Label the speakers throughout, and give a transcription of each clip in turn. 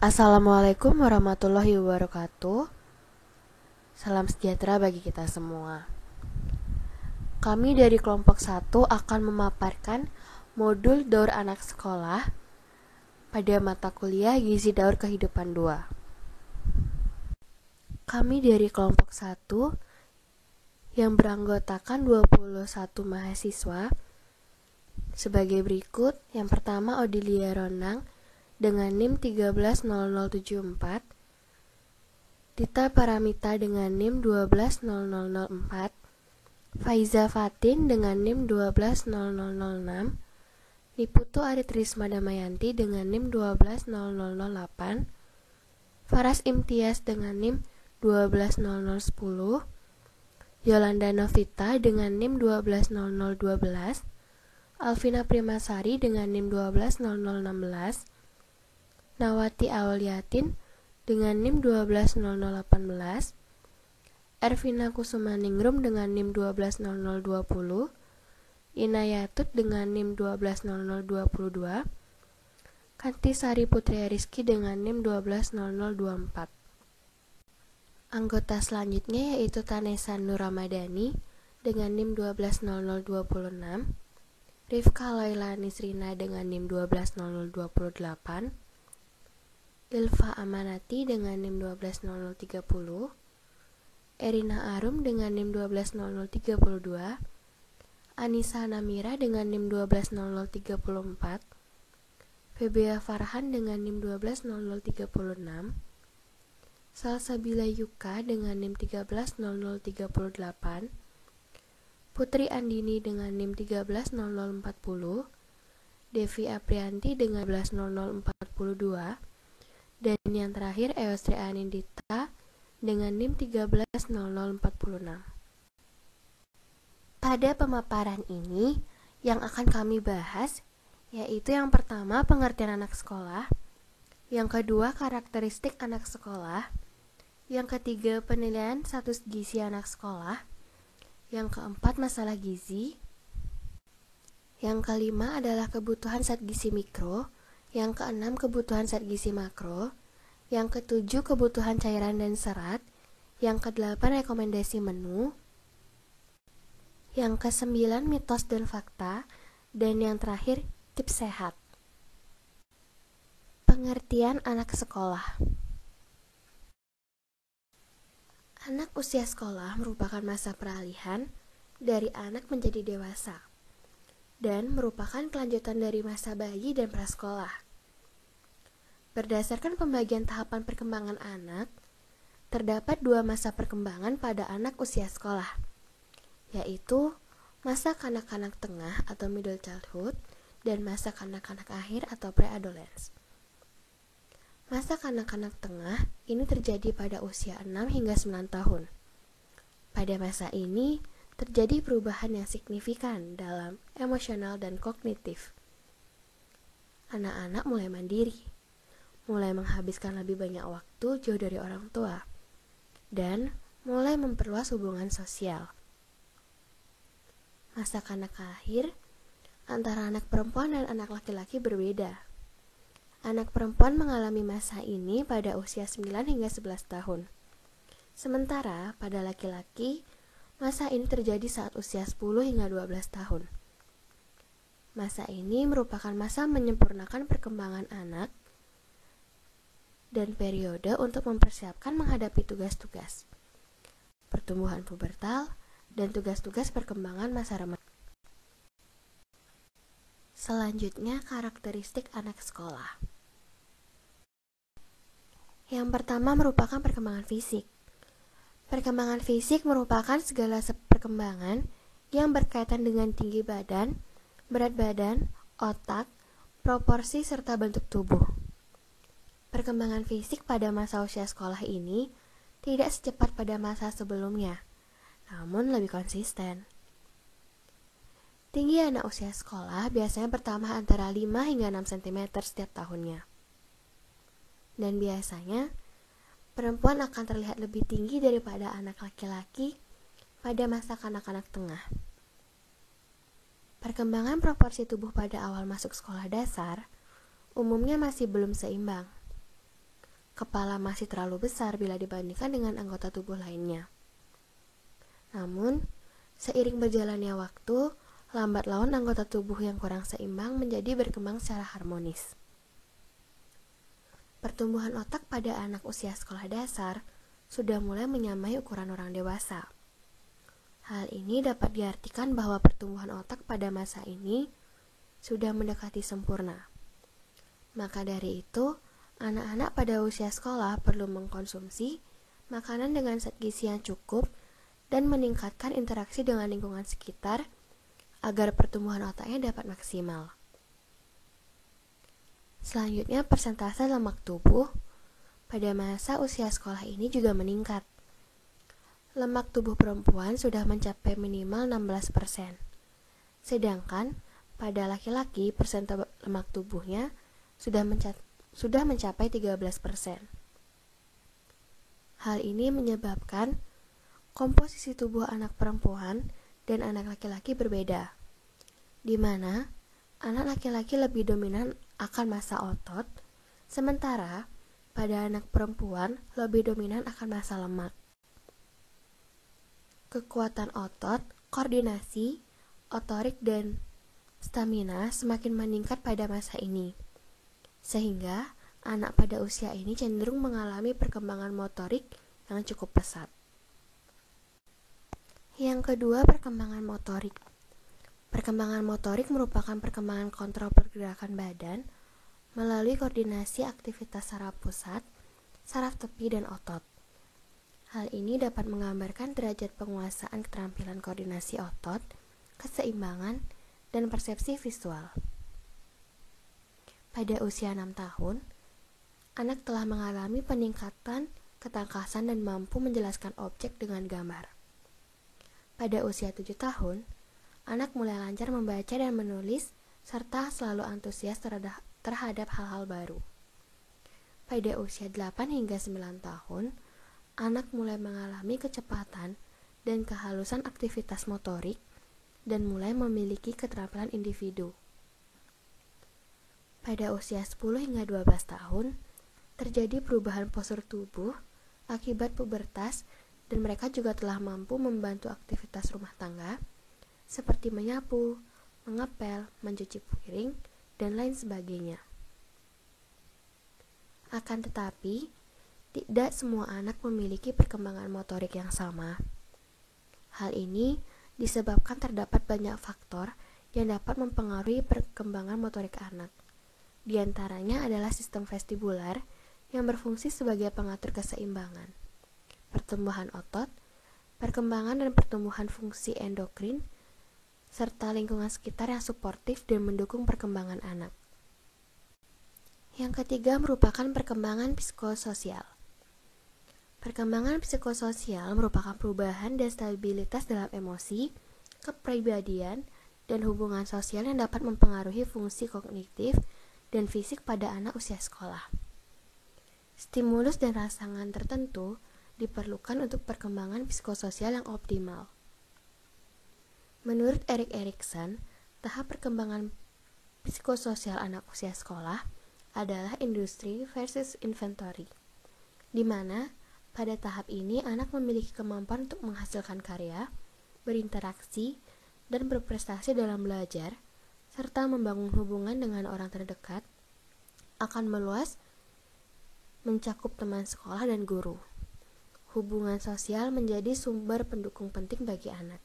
Speaker 1: Assalamualaikum warahmatullahi wabarakatuh. Salam sejahtera bagi kita semua. Kami dari kelompok 1 akan memaparkan modul Daur Anak Sekolah pada mata kuliah Gizi Daur Kehidupan 2. Kami dari kelompok 1 yang beranggotakan 21 mahasiswa sebagai berikut. Yang pertama, Odilia Ronang dengan NIM 130074, Tita Paramita dengan NIM 120004, Faiza Fatin dengan NIM 120006, Niputu Aritrisma Damayanti dengan NIM 120008, Faras Imtiaz dengan NIM 120010, Yolanda Novita dengan NIM 120012, Alvina Primasari dengan NIM 120016, Nawati Auliatin dengan NIM 120018, Ervina Kusumaningrum dengan NIM 120020, Inayatut dengan NIM 120022, Kantisari Putri Rizky dengan NIM 120024. Anggota selanjutnya yaitu Tanesa Nur Ramadhani dengan NIM 120026, Rifka Laila Nisrina dengan NIM 120028, Ilva Amanati dengan NIM 120030, Erina Arum dengan NIM 120032, Anissa Namira dengan NIM 120034, Febia Farhan dengan NIM 120036, Salsabila Yuka dengan NIM 130038, Putri Andini dengan NIM 130040, Devi Aprianti dengan 14042, dan yang terakhir Eosri Anindita dengan NIM 130046. Pada pemaparan ini yang akan kami bahas yaitu yang pertama pengertian anak sekolah, yang kedua karakteristik anak sekolah, yang ketiga penilaian status gizi anak sekolah, yang keempat masalah gizi, yang kelima adalah kebutuhan zat gizi mikro, yang keenam kebutuhan zat gizi makro, yang ketujuh kebutuhan cairan dan serat, yang kedelapan rekomendasi menu, yang kesembilan mitos dan fakta, dan yang terakhir tips sehat. Pengertian anak sekolah. Anak usia sekolah merupakan masa peralihan dari anak menjadi dewasa dan merupakan kelanjutan dari masa bayi dan prasekolah. Berdasarkan pembagian tahapan perkembangan anak, terdapat dua masa perkembangan pada anak usia sekolah, yaitu masa kanak-kanak tengah atau middle childhood dan masa kanak-kanak akhir atau pre-adolescence. Masa kanak-kanak tengah ini terjadi pada usia 6 hingga 9 tahun. Pada masa ini, terjadi perubahan yang signifikan dalam emosional dan kognitif. Anak-anak mulai mandiri, mulai menghabiskan lebih banyak waktu jauh dari orang tua, dan mulai memperluas hubungan sosial. Masa kanak akhir antara anak perempuan dan anak laki-laki berbeda. Anak perempuan mengalami masa ini pada usia 9 hingga 11 tahun. Sementara pada laki-laki, masa ini terjadi saat usia 10 hingga 12 tahun. Masa ini merupakan masa menyempurnakan perkembangan anak dan periode untuk mempersiapkan menghadapi tugas-tugas pertumbuhan pubertal dan tugas-tugas perkembangan masa remaja. Selanjutnya, karakteristik anak sekolah. Yang pertama merupakan perkembangan fisik. Perkembangan fisik merupakan segala perkembangan yang berkaitan dengan tinggi badan, berat badan, otak, proporsi, serta bentuk tubuh. Perkembangan fisik pada masa usia sekolah ini tidak secepat pada masa sebelumnya, namun lebih konsisten. Tinggi anak usia sekolah biasanya bertambah antara 5 hingga 6 cm setiap tahunnya. Dan biasanya, perempuan akan terlihat lebih tinggi daripada anak laki-laki pada masa kanak-kanak tengah. Perkembangan proporsi tubuh pada awal masuk sekolah dasar umumnya masih belum seimbang. kepala masih terlalu besar bila dibandingkan dengan anggota tubuh lainnya. Namun, seiring berjalannya waktu, lambat laun anggota tubuh yang kurang seimbang menjadi berkembang secara harmonis. Pertumbuhan otak pada anak usia sekolah dasar sudah mulai menyamai ukuran orang dewasa. Hal ini dapat diartikan bahwa pertumbuhan otak pada masa ini sudah mendekati sempurna. Maka dari itu, anak-anak pada usia sekolah perlu mengkonsumsi makanan dengan zat gizi yang cukup dan meningkatkan interaksi dengan lingkungan sekitar agar pertumbuhan otaknya dapat maksimal. Selanjutnya, persentase lemak tubuh pada masa usia sekolah ini juga meningkat. Lemak tubuh perempuan sudah mencapai minimal 16%, sedangkan pada laki-laki persentase lemak tubuhnya sudah mencapai 13%. Hal ini menyebabkan komposisi tubuh anak perempuan dan anak laki-laki berbeda, di mana anak laki-laki lebih dominan akan massa otot, sementara pada anak perempuan lebih dominan akan massa lemak. Kekuatan otot, koordinasi, otorik, dan stamina semakin meningkat pada masa ini, sehingga anak pada usia ini cenderung mengalami perkembangan motorik yang cukup pesat. Yang kedua, perkembangan motorik. Perkembangan motorik merupakan perkembangan kontrol pergerakan badan melalui koordinasi aktivitas saraf pusat, saraf tepi, dan otot. Hal ini dapat menggambarkan derajat penguasaan keterampilan koordinasi otot, keseimbangan, dan persepsi visual. Pada usia 6 tahun, anak telah mengalami peningkatan ketangkasan dan mampu menjelaskan objek dengan gambar. Pada usia 7 tahun, anak mulai lancar membaca dan menulis serta selalu antusias terhadap hal-hal baru. Pada usia 8 hingga 9 tahun, anak mulai mengalami kecepatan dan kehalusan aktivitas motorik dan mulai memiliki keterampilan individu. Pada usia 10 hingga 12 tahun, terjadi perubahan postur tubuh akibat pubertas dan mereka juga telah mampu membantu aktivitas rumah tangga seperti menyapu, mengepel, mencuci piring, dan lain sebagainya. Akan tetapi, tidak semua anak memiliki perkembangan motorik yang sama. Hal ini disebabkan terdapat banyak faktor yang dapat mempengaruhi perkembangan motorik anak. Di antaranya adalah sistem vestibular yang berfungsi sebagai pengatur keseimbangan, pertumbuhan otot, perkembangan dan pertumbuhan fungsi endokrin, serta lingkungan sekitar yang suportif dan mendukung perkembangan anak. Yang ketiga merupakan perkembangan psikososial. Perkembangan psikososial merupakan perubahan dan stabilitas dalam emosi, kepribadian, dan hubungan sosial yang dapat mempengaruhi fungsi kognitif dan fisik pada anak usia sekolah. Stimulus dan rangsangan tertentu diperlukan untuk perkembangan psikososial yang optimal. Menurut Erik Erikson, tahap perkembangan psikososial anak usia sekolah adalah industri versus inventory, di mana pada tahap ini anak memiliki kemampuan untuk menghasilkan karya, berinteraksi, dan berprestasi dalam belajar, serta membangun hubungan dengan orang terdekat, akan meluas mencakup teman sekolah dan guru. Hubungan sosial menjadi sumber pendukung penting bagi anak.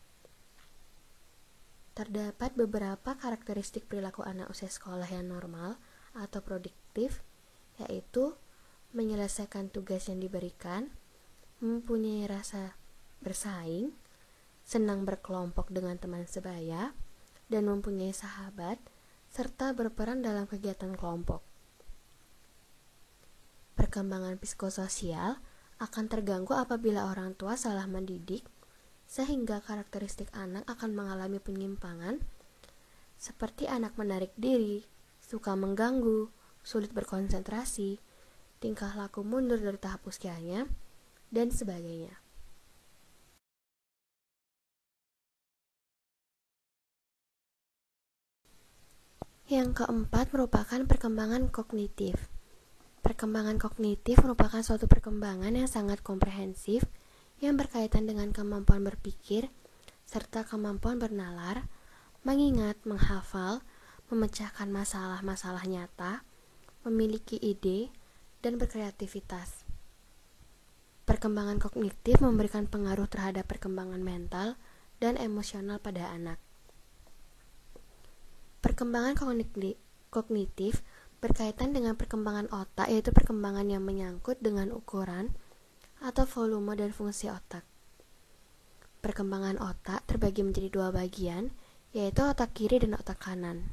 Speaker 1: Terdapat beberapa karakteristik perilaku anak usia sekolah yang normal atau produktif, yaitu menyelesaikan tugas yang diberikan, mempunyai rasa bersaing, senang berkelompok dengan teman sebaya, dan mempunyai sahabat, serta berperan dalam kegiatan kelompok. Perkembangan psikososial akan terganggu apabila orang tua salah mendidik, sehingga karakteristik anak akan mengalami penyimpangan, seperti anak menarik diri, suka mengganggu, sulit berkonsentrasi, tingkah laku mundur dari tahap usianya, dan sebagainya. Yang keempat merupakan perkembangan kognitif. Perkembangan kognitif merupakan suatu perkembangan yang sangat komprehensif yang berkaitan dengan kemampuan berpikir serta kemampuan bernalar, mengingat, menghafal, memecahkan masalah-masalah nyata, memiliki ide, dan berkreativitas. Perkembangan kognitif memberikan pengaruh terhadap perkembangan mental dan emosional pada anak. Perkembangan kognitif berkaitan dengan perkembangan otak, yaitu perkembangan yang menyangkut dengan ukuran atau volume dan fungsi otak. Perkembangan otak terbagi menjadi dua bagian, yaitu otak kiri dan otak kanan.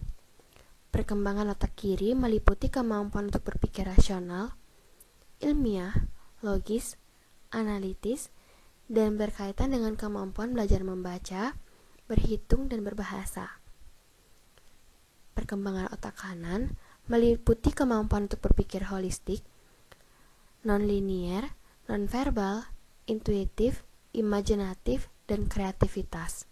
Speaker 1: Perkembangan otak kiri meliputi kemampuan untuk berpikir rasional, ilmiah, logis, analitis, dan berkaitan dengan kemampuan belajar membaca, berhitung, dan berbahasa. Perkembangan otak kanan meliputi kemampuan untuk berpikir holistik, non-linier, non-verbal, intuitif, imajinatif, dan kreativitas.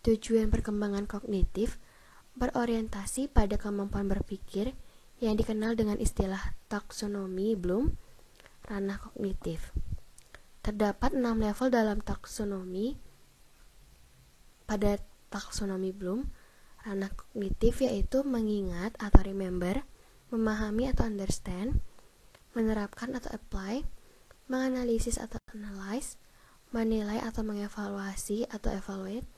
Speaker 1: Tujuan perkembangan kognitif berorientasi pada kemampuan berpikir yang dikenal dengan istilah taksonomi Bloom, ranah kognitif. Terdapat 6 level dalam taksonomi. Pada taksonomi Bloom, ranah kognitif yaitu mengingat atau remember, memahami atau understand, menerapkan atau apply, menganalisis atau analyze, menilai atau mengevaluasi atau evaluate,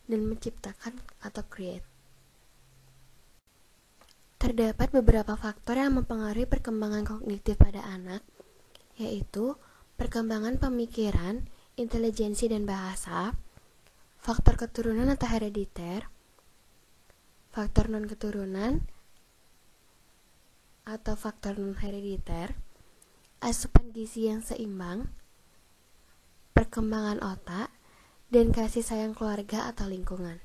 Speaker 1: dan menciptakan atau create. Terdapat beberapa faktor yang mempengaruhi perkembangan kognitif pada anak, yaitu perkembangan pemikiran, intelijensi dan bahasa, faktor keturunan atau herediter, faktor non-keturunan atau faktor non-herediter, asupan gizi yang seimbang, perkembangan otak, dan kasih sayang keluarga atau lingkungan.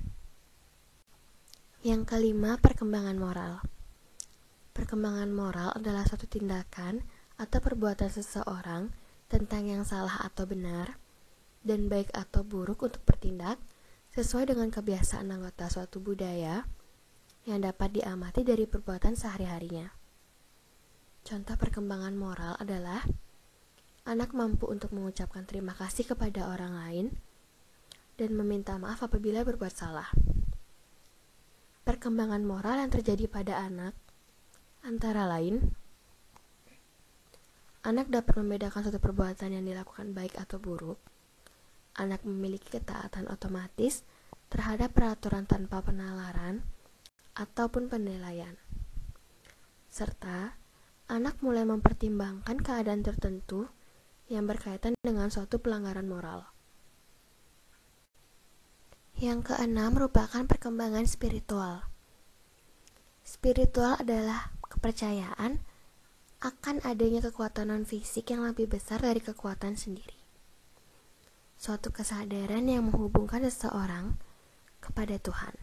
Speaker 1: Yang kelima, perkembangan moral. Perkembangan moral adalah suatu tindakan atau perbuatan seseorang tentang yang salah atau benar, dan baik atau buruk untuk bertindak sesuai dengan kebiasaan anggota suatu budaya yang dapat diamati dari perbuatan sehari-harinya. Contoh perkembangan moral adalah anak mampu untuk mengucapkan terima kasih kepada orang lain dan meminta maaf apabila berbuat salah. Perkembangan moral yang terjadi pada anak antara lain, anak dapat membedakan suatu perbuatan yang dilakukan baik atau buruk. Anak memiliki ketaatan otomatis terhadap peraturan tanpa penalaran ataupun penilaian. Serta, anak mulai mempertimbangkan keadaan tertentu yang berkaitan dengan suatu pelanggaran moral. Yang keenam merupakan perkembangan spiritual. Spiritual adalah kepercayaan akan adanya kekuatan non-fisik yang lebih besar dari kekuatan sendiri. Suatu kesadaran yang menghubungkan seseorang kepada Tuhan.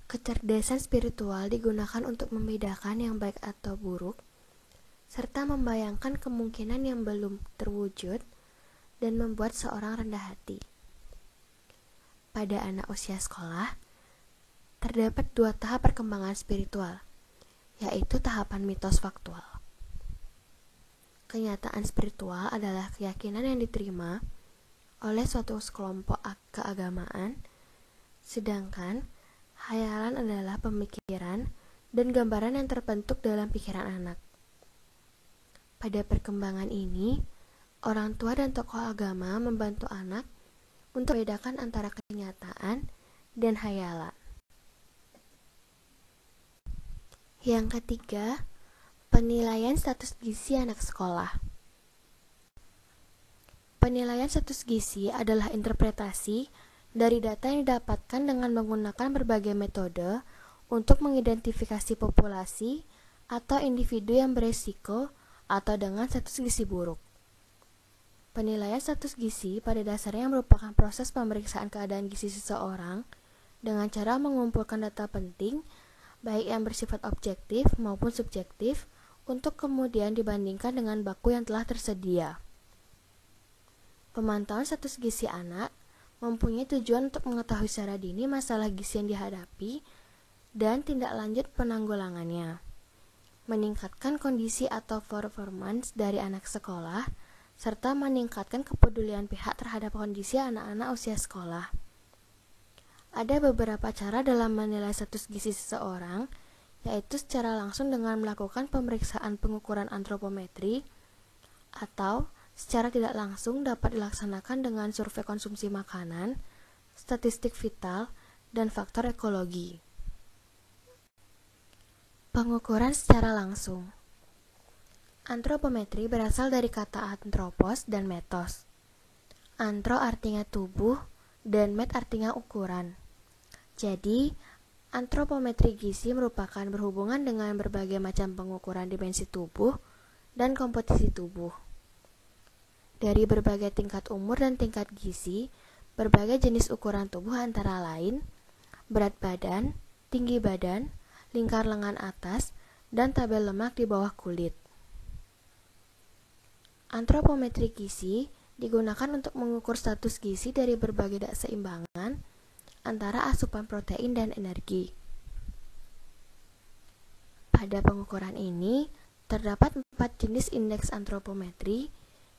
Speaker 1: Kecerdasan spiritual digunakan untuk membedakan yang baik atau buruk, serta membayangkan kemungkinan yang belum terwujud dan membuat seorang rendah hati. Pada anak usia sekolah, terdapat 2 tahap perkembangan spiritual, yaitu tahapan mitos faktual. Kenyataan spiritual adalah keyakinan yang diterima oleh suatu kelompok keagamaan, sedangkan hayalan adalah pemikiran dan gambaran yang terbentuk dalam pikiran anak. Pada perkembangan ini, orang tua dan tokoh agama membantu anak untuk membedakan antara kenyataan dan hayalan. Yang ketiga, penilaian status gizi anak sekolah. Penilaian status gizi adalah interpretasi dari data yang didapatkan dengan menggunakan berbagai metode untuk mengidentifikasi populasi atau individu yang beresiko atau dengan status gizi buruk. Penilaian status gizi pada dasarnya merupakan proses pemeriksaan keadaan gizi seseorang dengan cara mengumpulkan data penting, baik yang bersifat objektif maupun subjektif, untuk kemudian dibandingkan dengan baku yang telah tersedia. Pemantauan status gizi anak mempunyai tujuan untuk mengetahui secara dini masalah gizi yang dihadapi dan tindak lanjut penanggulangannya, meningkatkan kondisi atau performance dari anak sekolah, serta meningkatkan kepedulian pihak terhadap kondisi anak-anak usia sekolah. Ada beberapa cara dalam menilai status gizi seseorang, yaitu secara langsung dengan melakukan pemeriksaan pengukuran antropometri, atau secara tidak langsung dapat dilaksanakan dengan survei konsumsi makanan, statistik vital, dan faktor ekologi. Pengukuran secara langsung. Antropometri berasal dari kata antropos dan metos. Antro artinya tubuh dan met artinya ukuran. Jadi, antropometri gizi merupakan berhubungan dengan berbagai macam pengukuran dimensi tubuh dan komposisi tubuh. Dari berbagai tingkat umur dan tingkat gizi, berbagai jenis ukuran tubuh antara lain berat badan, tinggi badan, lingkar lengan atas, dan tabel lemak di bawah kulit. Antropometri gizi digunakan untuk mengukur status gizi dari berbagai keseimbangan antara asupan protein dan energi. Pada pengukuran ini, terdapat 4 jenis indeks antropometri,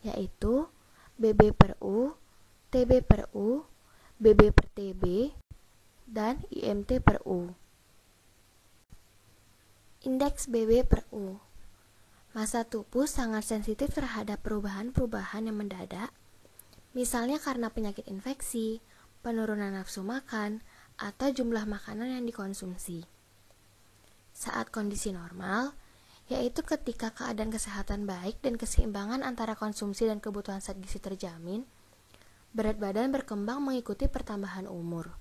Speaker 1: yaitu BB per U, TB per U, BB per TB, dan IMT per U. Indeks BB per U. Massa tubuh sangat sensitif terhadap perubahan-perubahan yang mendadak, misalnya karena penyakit infeksi, penurunan nafsu makan, atau jumlah makanan yang dikonsumsi. Saat kondisi normal, yaitu ketika keadaan kesehatan baik dan keseimbangan antara konsumsi dan kebutuhan zat gizi terjamin, berat badan berkembang mengikuti pertambahan umur.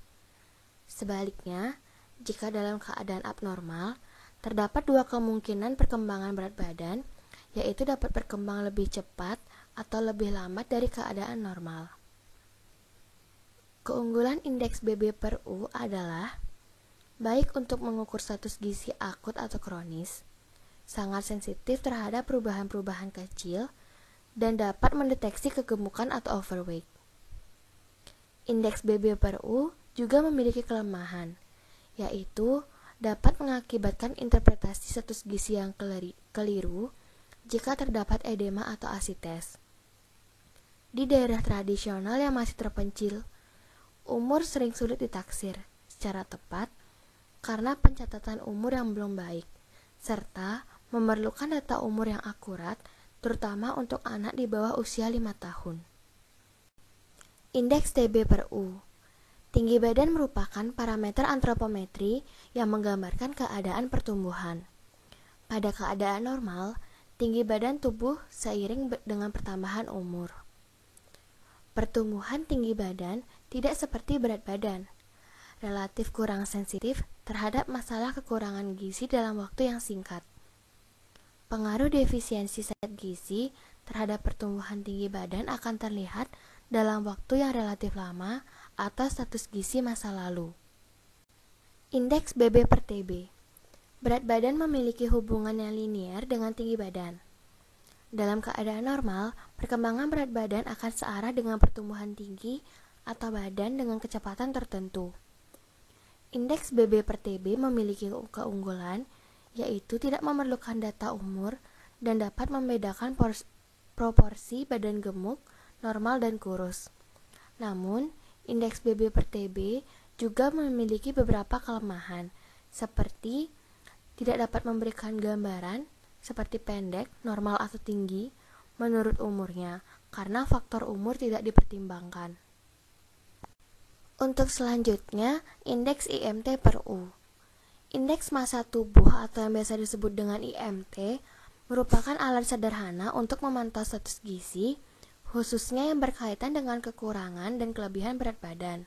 Speaker 1: Sebaliknya, jika dalam keadaan abnormal, terdapat 2 kemungkinan perkembangan berat badan, yaitu dapat berkembang lebih cepat atau lebih lambat dari keadaan normal. Keunggulan indeks BB per U adalah baik untuk mengukur status gizi akut atau kronis, sangat sensitif terhadap perubahan-perubahan kecil, dan dapat mendeteksi kegemukan atau overweight. Indeks BB per U juga memiliki kelemahan, yaitu dapat mengakibatkan interpretasi status gizi yang keliru jika terdapat edema atau asites. Di daerah tradisional yang masih terpencil, umur sering sulit ditaksir secara tepat karena pencatatan umur yang belum baik, serta memerlukan data umur yang akurat, terutama untuk anak di bawah usia 5 tahun. Indeks TB per U. Tinggi badan merupakan parameter antropometri yang menggambarkan keadaan pertumbuhan. Pada keadaan normal, tinggi badan tubuh seiring dengan pertambahan umur. Pertumbuhan tinggi badan tidak seperti berat badan, relatif kurang sensitif terhadap masalah kekurangan gizi dalam waktu yang singkat. Pengaruh defisiensi zat gizi terhadap pertumbuhan tinggi badan akan terlihat dalam waktu yang relatif lama atau status gizi masa lalu. Indeks BB per TB. Berat badan memiliki hubungan yang linier dengan tinggi badan. Dalam keadaan normal, perkembangan berat badan akan searah dengan pertumbuhan tinggi atau badan dengan kecepatan tertentu. Indeks BB per TB memiliki keunggulan, yaitu tidak memerlukan data umur dan dapat membedakan proporsi badan gemuk, normal, dan kurus. Namun, indeks BB per TB juga memiliki beberapa kelemahan, seperti tidak dapat memberikan gambaran seperti pendek, normal, atau tinggi menurut umurnya, karena faktor umur tidak dipertimbangkan. Untuk selanjutnya, indeks IMT per U. Indeks massa tubuh atau yang biasa disebut dengan IMT merupakan alat sederhana untuk memantau status gizi, khususnya yang berkaitan dengan kekurangan dan kelebihan berat badan.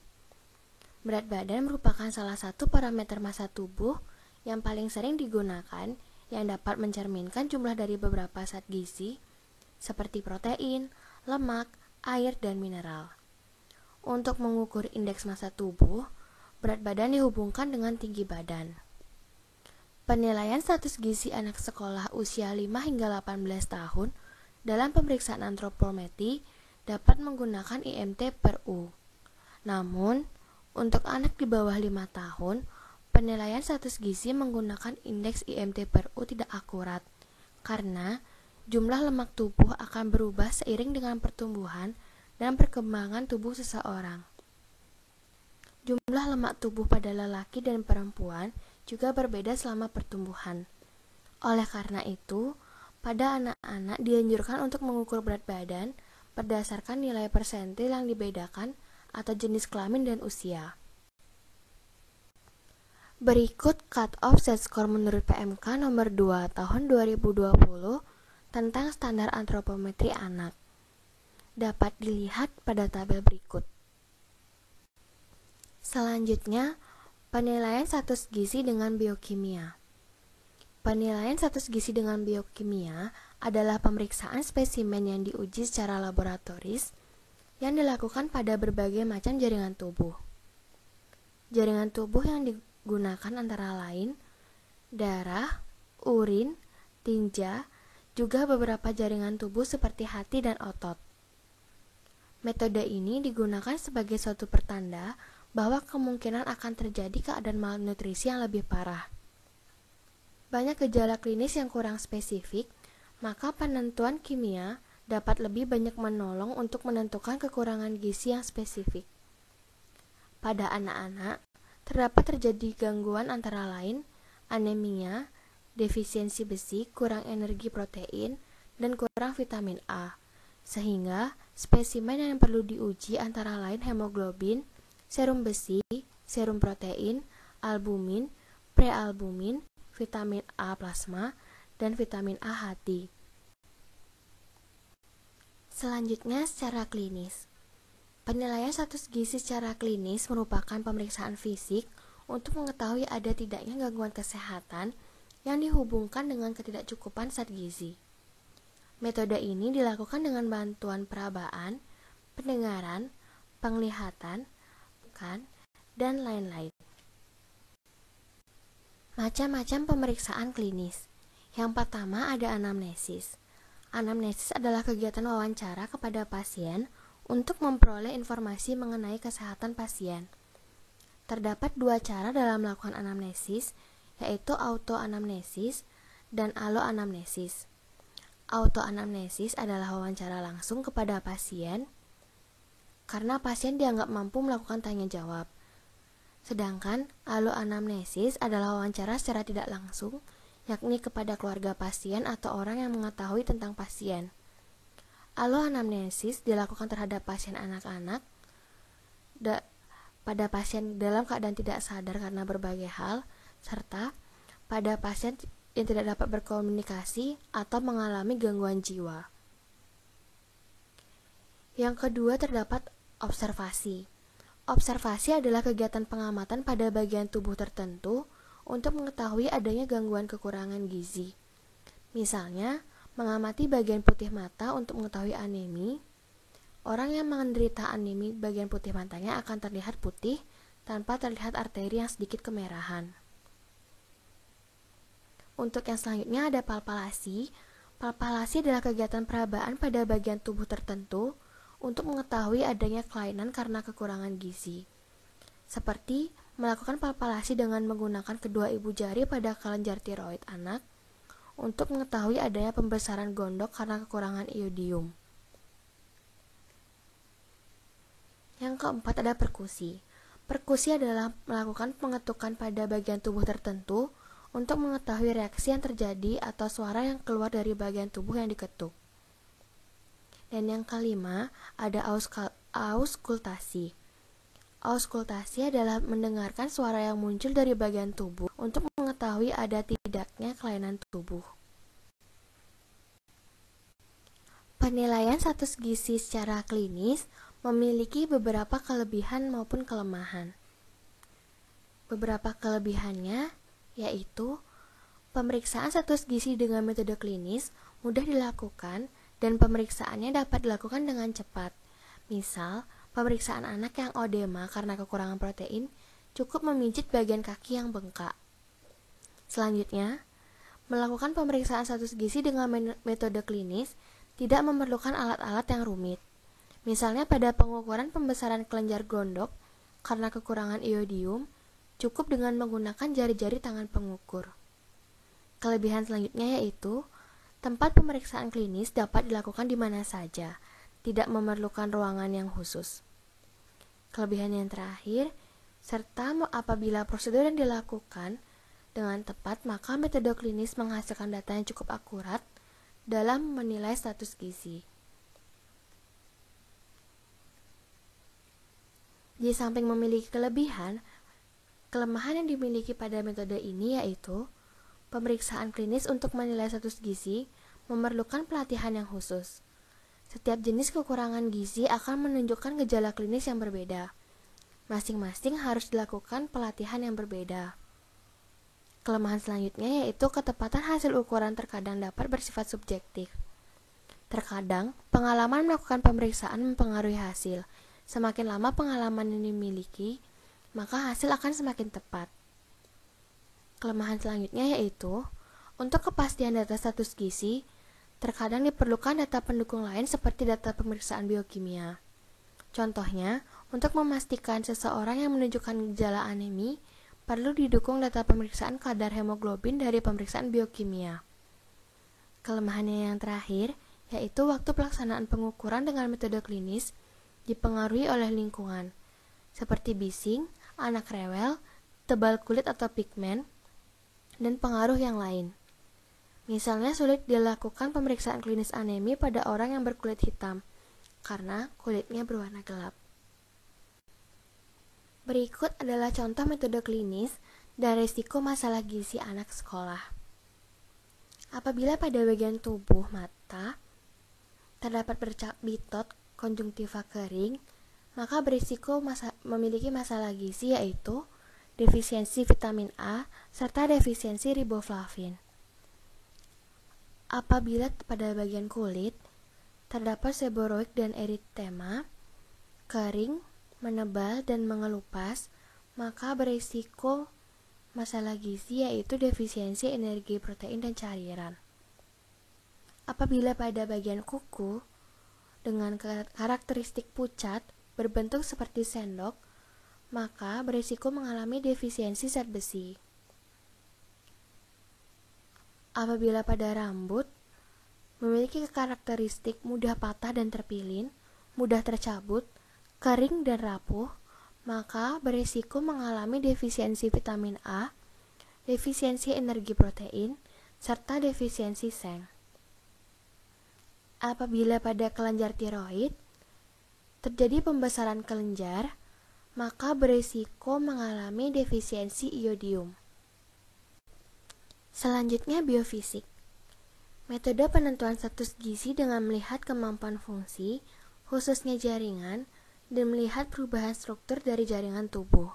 Speaker 1: Berat badan merupakan salah satu parameter massa tubuh yang paling sering digunakan yang dapat mencerminkan jumlah dari beberapa zat gizi seperti protein, lemak, air, dan mineral. Untuk mengukur indeks massa tubuh, berat badan dihubungkan dengan tinggi badan. Penilaian status gizi anak sekolah usia 5 hingga 18 tahun dalam pemeriksaan antropometri dapat menggunakan IMT per U. Namun, untuk anak di bawah 5 tahun, penilaian status gizi menggunakan indeks IMT/U tidak akurat, karena jumlah lemak tubuh akan berubah seiring dengan pertumbuhan dan perkembangan tubuh seseorang. Jumlah lemak tubuh pada lelaki dan perempuan juga berbeda selama pertumbuhan. Oleh karena itu, pada anak-anak dianjurkan untuk mengukur berat badan berdasarkan nilai persentil yang dibedakan atau jenis kelamin dan usia. Berikut cut-off Z-score menurut PMK nomor 2 tahun 2020 tentang standar antropometri anak. Dapat dilihat pada tabel berikut. Selanjutnya, penilaian status gizi dengan biokimia. Penilaian status gizi dengan biokimia adalah pemeriksaan spesimen yang diuji secara laboratoris yang dilakukan pada berbagai macam jaringan tubuh. Jaringan tubuh yang digunakan antara lain darah, urin, tinja, juga beberapa jaringan tubuh seperti hati dan otot. Metode ini digunakan sebagai suatu pertanda bahwa kemungkinan akan terjadi keadaan malnutrisi yang lebih parah. Banyak gejala klinis yang kurang spesifik, maka penentuan kimia dapat lebih banyak menolong untuk menentukan kekurangan gizi yang spesifik. Pada anak-anak, terdapat terjadi gangguan antara lain anemia, defisiensi besi, kurang energi protein, dan kurang vitamin A, sehingga spesimen yang perlu diuji antara lain hemoglobin, serum besi, serum protein, albumin, prealbumin, vitamin A plasma, dan vitamin A hati. Selanjutnya, secara klinis. Penilaian status gizi secara klinis merupakan pemeriksaan fisik untuk mengetahui ada tidaknya gangguan kesehatan yang dihubungkan dengan ketidakcukupan zat gizi. Metode ini dilakukan dengan bantuan perabaan, pendengaran, penglihatan, dan lain-lain. Macam-macam pemeriksaan klinis. Yang pertama ada anamnesis. Anamnesis adalah kegiatan wawancara kepada pasien untuk memperoleh informasi mengenai kesehatan pasien. Terdapat dua cara dalam melakukan anamnesis, yaitu autoanamnesis dan aloanamnesis. Autoanamnesis adalah wawancara langsung kepada pasien karena pasien dianggap mampu melakukan tanya jawab. Sedangkan aloanamnesis adalah wawancara secara tidak langsung, yakni kepada keluarga pasien atau orang yang mengetahui tentang pasien. Aloanamnesis dilakukan terhadap pasien anak-anak, pada pasien dalam keadaan tidak sadar karena berbagai hal, serta pada pasien yang tidak dapat berkomunikasi atau mengalami gangguan jiwa. Yang kedua terdapat observasi. Observasi adalah kegiatan pengamatan pada bagian tubuh tertentu untuk mengetahui adanya gangguan kekurangan gizi. Misalnya, mengamati bagian putih mata untuk mengetahui anemi. Orang yang menderita anemi bagian putih matanya akan terlihat putih tanpa terlihat arteri yang sedikit kemerahan. Untuk yang selanjutnya ada palpalasi. Palpalasi adalah kegiatan perabaan pada bagian tubuh tertentu untuk mengetahui adanya kelainan karena kekurangan gizi. Seperti melakukan palpalasi dengan menggunakan kedua ibu jari pada kelenjar tiroid anak untuk mengetahui adanya pembesaran gondok karena kekurangan iodium. Yang keempat ada perkusi. Perkusi adalah melakukan pengetukan pada bagian tubuh tertentu untuk mengetahui reaksi yang terjadi atau suara yang keluar dari bagian tubuh yang diketuk. Dan yang kelima ada auskultasi. Auskultasi adalah mendengarkan suara yang muncul dari bagian tubuh untuk mengetahui ada tidaknya kelainan tubuh. Penilaian status gizi secara klinis memiliki beberapa kelebihan maupun kelemahan. Beberapa kelebihannya yaitu pemeriksaan status gizi dengan metode klinis mudah dilakukan dan pemeriksaannya dapat dilakukan dengan cepat. Misal, pemeriksaan anak yang odema karena kekurangan protein cukup memijit bagian kaki yang bengkak. Selanjutnya, melakukan pemeriksaan status gizi dengan metode klinis tidak memerlukan alat-alat yang rumit. Misalnya pada pengukuran pembesaran kelenjar gondok karena kekurangan iodium, cukup dengan menggunakan jari-jari tangan pengukur. Kelebihan selanjutnya yaitu tempat pemeriksaan klinis dapat dilakukan di mana saja, tidak memerlukan ruangan yang khusus. Kelebihan yang terakhir, serta apabila prosedur yang dilakukan dengan tepat, maka metode klinis menghasilkan data yang cukup akurat dalam menilai status gizi. Di samping memiliki kelemahan yang dimiliki pada metode ini yaitu pemeriksaan klinis untuk menilai status gizi memerlukan pelatihan yang khusus. Setiap jenis kekurangan gizi akan menunjukkan gejala klinis yang berbeda. Masing-masing harus dilakukan pelatihan yang berbeda. Kelemahan selanjutnya yaitu ketepatan hasil ukuran terkadang dapat bersifat subjektif. Terkadang, pengalaman melakukan pemeriksaan mempengaruhi hasil. Semakin lama pengalaman yang dimiliki, maka hasil akan semakin tepat. Kelemahan selanjutnya yaitu, untuk kepastian data status gizi, terkadang diperlukan data pendukung lain seperti data pemeriksaan biokimia. Contohnya, untuk memastikan seseorang yang menunjukkan gejala anemi, perlu didukung data pemeriksaan kadar hemoglobin dari pemeriksaan biokimia. Kelemahannya yang terakhir, yaitu waktu pelaksanaan pengukuran dengan metode klinis dipengaruhi oleh lingkungan, seperti bising, anak rewel, tebal kulit atau pigmen, dan pengaruh yang lain. Misalnya sulit dilakukan pemeriksaan klinis anemi pada orang yang berkulit hitam, karena kulitnya berwarna gelap. Berikut adalah contoh metode klinis dan risiko masalah gizi anak sekolah. Apabila pada bagian tubuh mata terdapat bercak bitot konjungtiva kering, maka berisiko memiliki masalah gizi yaitu defisiensi vitamin A serta defisiensi riboflavin. Apabila pada bagian kulit terdapat seboroid dan eritema, kering, menebal, dan mengelupas, maka berisiko masalah gizi yaitu defisiensi energi protein dan cairan. Apabila pada bagian kuku dengan karakteristik pucat berbentuk seperti sendok, maka berisiko mengalami defisiensi zat besi. Apabila pada rambut memiliki karakteristik mudah patah dan terpilin, mudah tercabut, kering dan rapuh, maka berisiko mengalami defisiensi vitamin A, defisiensi energi protein, serta defisiensi seng. Apabila pada kelenjar tiroid terjadi pembesaran kelenjar, maka berisiko mengalami defisiensi iodium. Selanjutnya biofisik. Metode penentuan status gizi dengan melihat kemampuan fungsi, khususnya jaringan, dan melihat perubahan struktur dari jaringan tubuh.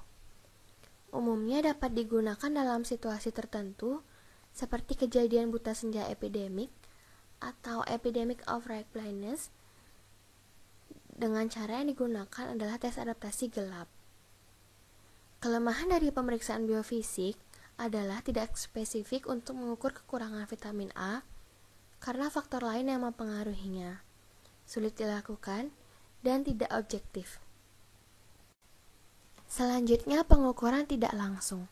Speaker 1: Umumnya dapat digunakan dalam situasi tertentu, seperti kejadian buta senja epidemik atau epidemic of right blindness. Dengan cara yang digunakan adalah tes adaptasi gelap. Kelemahan dari pemeriksaan biofisik adalah tidak spesifik untuk mengukur kekurangan vitamin A karena faktor lain yang mempengaruhinya, sulit dilakukan, dan tidak objektif. Selanjutnya, pengukuran tidak langsung.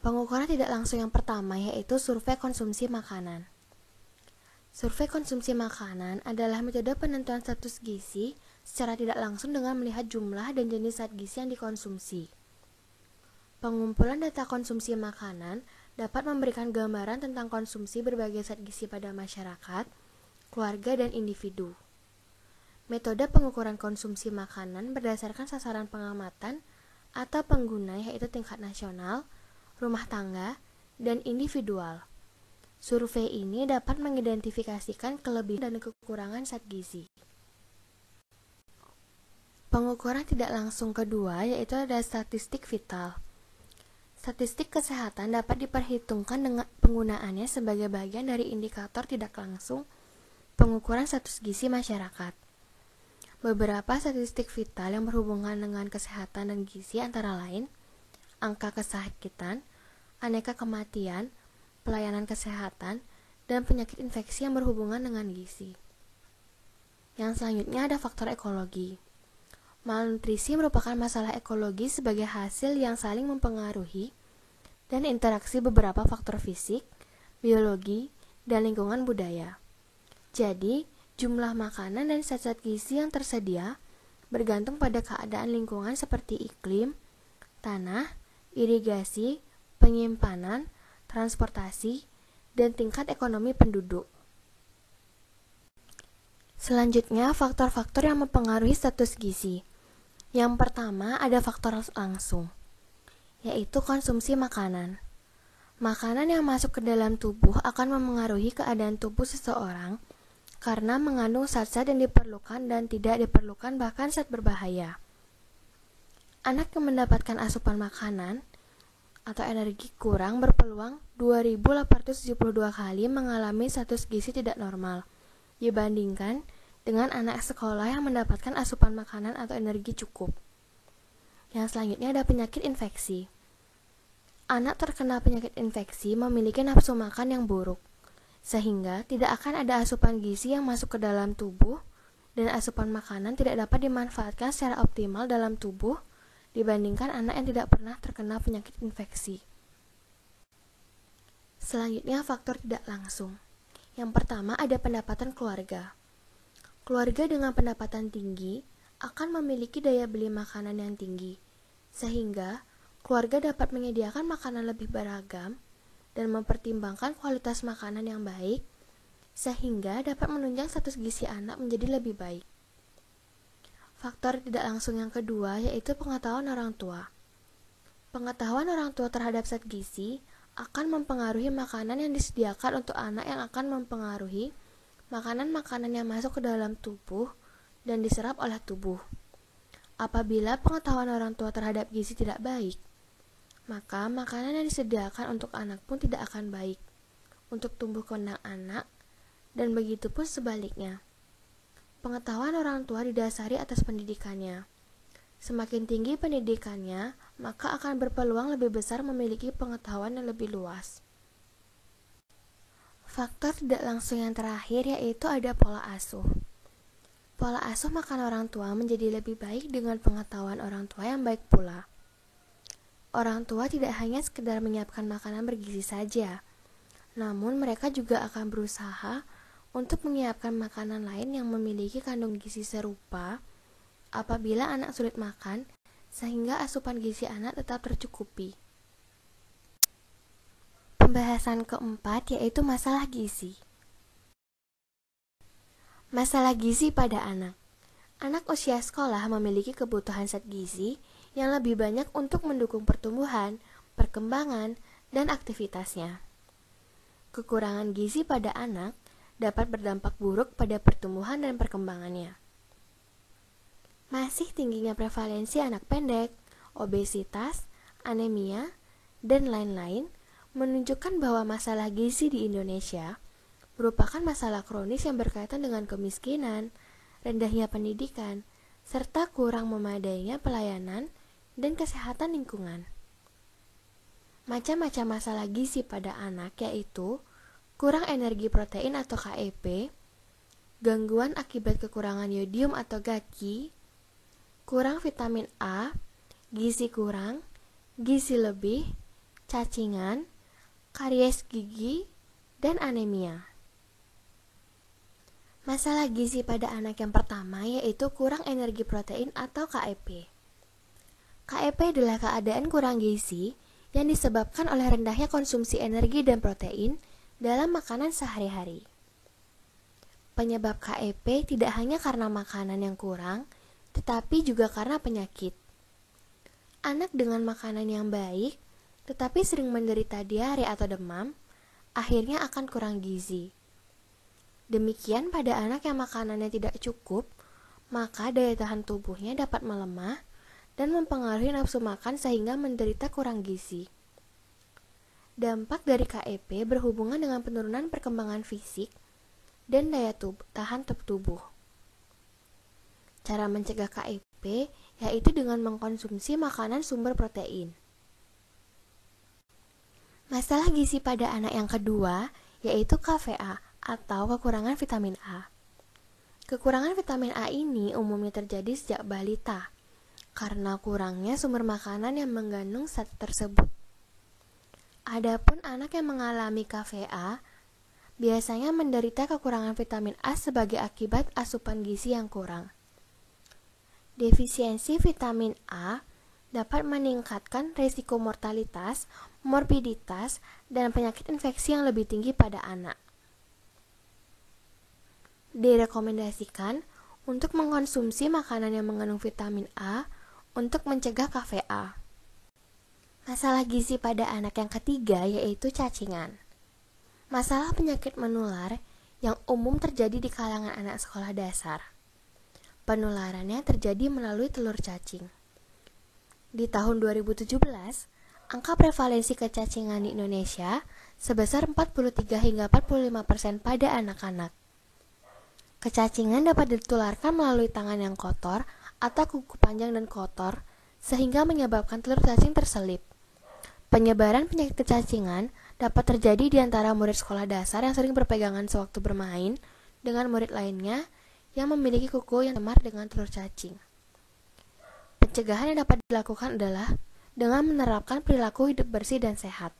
Speaker 1: Pengukuran tidak langsung yang pertama yaitu survei konsumsi makanan. Survei konsumsi makanan adalah metode penentuan status gizi secara tidak langsung dengan melihat jumlah dan jenis zat gizi yang dikonsumsi. Pengumpulan data konsumsi makanan dapat memberikan gambaran tentang konsumsi berbagai zat gizi pada masyarakat, keluarga, dan individu. Metode pengukuran konsumsi makanan berdasarkan sasaran pengamatan atau pengguna yaitu tingkat nasional, rumah tangga, dan individual. Survei ini dapat mengidentifikasikan kelebihan dan kekurangan zat gizi. Pengukuran tidak langsung kedua yaitu ada statistik vital. Statistik kesehatan dapat diperhitungkan dengan penggunaannya sebagai bagian dari indikator tidak langsung pengukuran status gizi masyarakat. Beberapa statistik vital yang berhubungan dengan kesehatan dan gizi antara lain angka kesakitan, aneka kematian, pelayanan kesehatan, dan penyakit infeksi yang berhubungan dengan gizi. Yang selanjutnya ada faktor ekologi. Malnutrisi merupakan masalah ekologi sebagai hasil yang saling mempengaruhi dan interaksi beberapa faktor fisik, biologi, dan lingkungan budaya. Jadi, jumlah makanan dan zat-zat gizi yang tersedia bergantung pada keadaan lingkungan seperti iklim, tanah, irigasi, penyimpanan, transportasi, dan tingkat ekonomi penduduk. Selanjutnya, faktor-faktor yang mempengaruhi status gizi. Yang pertama, ada faktor langsung, yaitu konsumsi makanan. Makanan yang masuk ke dalam tubuh akan memengaruhi keadaan tubuh seseorang karena mengandung zat-zat yang diperlukan dan tidak diperlukan, bahkan zat berbahaya. Anak yang mendapatkan asupan makanan atau energi kurang berpeluang 2.872 kali mengalami status gizi tidak normal dibandingkan dengan anak sekolah yang mendapatkan asupan makanan atau energi cukup. Yang selanjutnya ada penyakit infeksi. Anak terkena penyakit infeksi memiliki nafsu makan yang buruk, sehingga tidak akan ada asupan gizi yang masuk ke dalam tubuh dan asupan makanan tidak dapat dimanfaatkan secara optimal dalam tubuh dibandingkan anak yang tidak pernah terkena penyakit infeksi. Selanjutnya faktor tidak langsung. Yang pertama ada pendapatan keluarga. Keluarga dengan pendapatan tinggi akan memiliki daya beli makanan yang tinggi, sehingga keluarga dapat menyediakan makanan lebih beragam dan mempertimbangkan kualitas makanan yang baik, sehingga dapat menunjang status gizi anak menjadi lebih baik. Faktor tidak langsung yang kedua yaitu pengetahuan orang tua. Pengetahuan orang tua terhadap zat gizi akan mempengaruhi makanan yang disediakan untuk anak yang akan mempengaruhi makanan-makanan yang masuk ke dalam tubuh dan diserap oleh tubuh. Apabila pengetahuan orang tua terhadap gizi tidak baik, maka makanan yang disediakan untuk anak pun tidak akan baik untuk tumbuh kembang anak, dan begitu pun sebaliknya. Pengetahuan orang tua didasari atas pendidikannya. Semakin tinggi pendidikannya, maka akan berpeluang lebih besar memiliki pengetahuan yang lebih luas. Faktor tidak langsung yang terakhir yaitu ada pola asuh. Pola asuh makan orang tua menjadi lebih baik dengan pengetahuan orang tua yang baik pula. Orang tua tidak hanya sekedar menyiapkan makanan bergizi saja, namun mereka juga akan berusaha untuk menyiapkan makanan lain yang memiliki kandung gizi serupa apabila anak sulit makan, sehingga asupan gizi anak tetap tercukupi. Pembahasan keempat yaitu masalah gizi. Masalah gizi pada anak. Anak usia sekolah memiliki kebutuhan zat gizi yang lebih banyak untuk mendukung pertumbuhan, perkembangan, dan aktivitasnya. Kekurangan gizi pada anak dapat berdampak buruk pada pertumbuhan dan perkembangannya. Masih tingginya prevalensi anak pendek, obesitas, anemia, dan lain-lain menunjukkan bahwa masalah gizi di Indonesia merupakan masalah kronis yang berkaitan dengan kemiskinan, rendahnya pendidikan, serta kurang memadainya pelayanan dan kesehatan lingkungan. Macam-macam masalah gizi pada anak yaitu kurang energi protein atau KEP, gangguan akibat kekurangan yodium atau GAGI, kurang vitamin A, gizi kurang, gizi lebih, cacingan, karies gigi, dan anemia. Masalah gizi pada anak yang pertama yaitu kurang energi protein atau KEP. KEP adalah keadaan kurang gizi yang disebabkan oleh rendahnya konsumsi energi dan protein dalam makanan sehari-hari. Penyebab KEP tidak hanya karena makanan yang kurang, tetapi juga karena penyakit. Anak dengan makanan yang baik, tetapi sering menderita diare atau demam, akhirnya akan kurang gizi. Demikian pada anak yang makanannya tidak cukup, maka daya tahan tubuhnya dapat melemah dan mempengaruhi nafsu makan sehingga menderita kurang gizi. Dampak dari KEP berhubungan dengan penurunan perkembangan fisik dan daya tahan tubuh. Cara mencegah KEP yaitu dengan mengkonsumsi makanan sumber protein. Masalah gizi pada anak yang kedua yaitu KVA atau kekurangan vitamin A. Kekurangan vitamin A ini umumnya terjadi sejak balita, karena kurangnya sumber makanan yang mengandung zat tersebut. Adapun anak yang mengalami KVA biasanya menderita kekurangan vitamin A sebagai akibat asupan gizi yang kurang. Defisiensi vitamin A dapat meningkatkan risiko mortalitas, morbiditas, dan penyakit infeksi yang lebih tinggi pada anak. Direkomendasikan untuk mengkonsumsi makanan yang mengandung vitamin A untuk mencegah KVA. Masalah gizi pada anak yang ketiga yaitu cacingan. Masalah penyakit menular yang umum terjadi di kalangan anak sekolah dasar. Penularannya terjadi melalui telur cacing. Di tahun 2017, angka prevalensi kecacingan di Indonesia sebesar 43 hingga 45% pada anak-anak. Kecacingan dapat ditularkan melalui tangan yang kotor atau kuku panjang dan kotor, sehingga menyebabkan telur cacing terselip. Penyebaran penyakit kecacingan dapat terjadi di antara murid sekolah dasar yang sering berpegangan sewaktu bermain dengan murid lainnya yang memiliki kuku yang cemar dengan telur cacing. Pencegahan yang dapat dilakukan adalah dengan menerapkan perilaku hidup bersih dan sehat.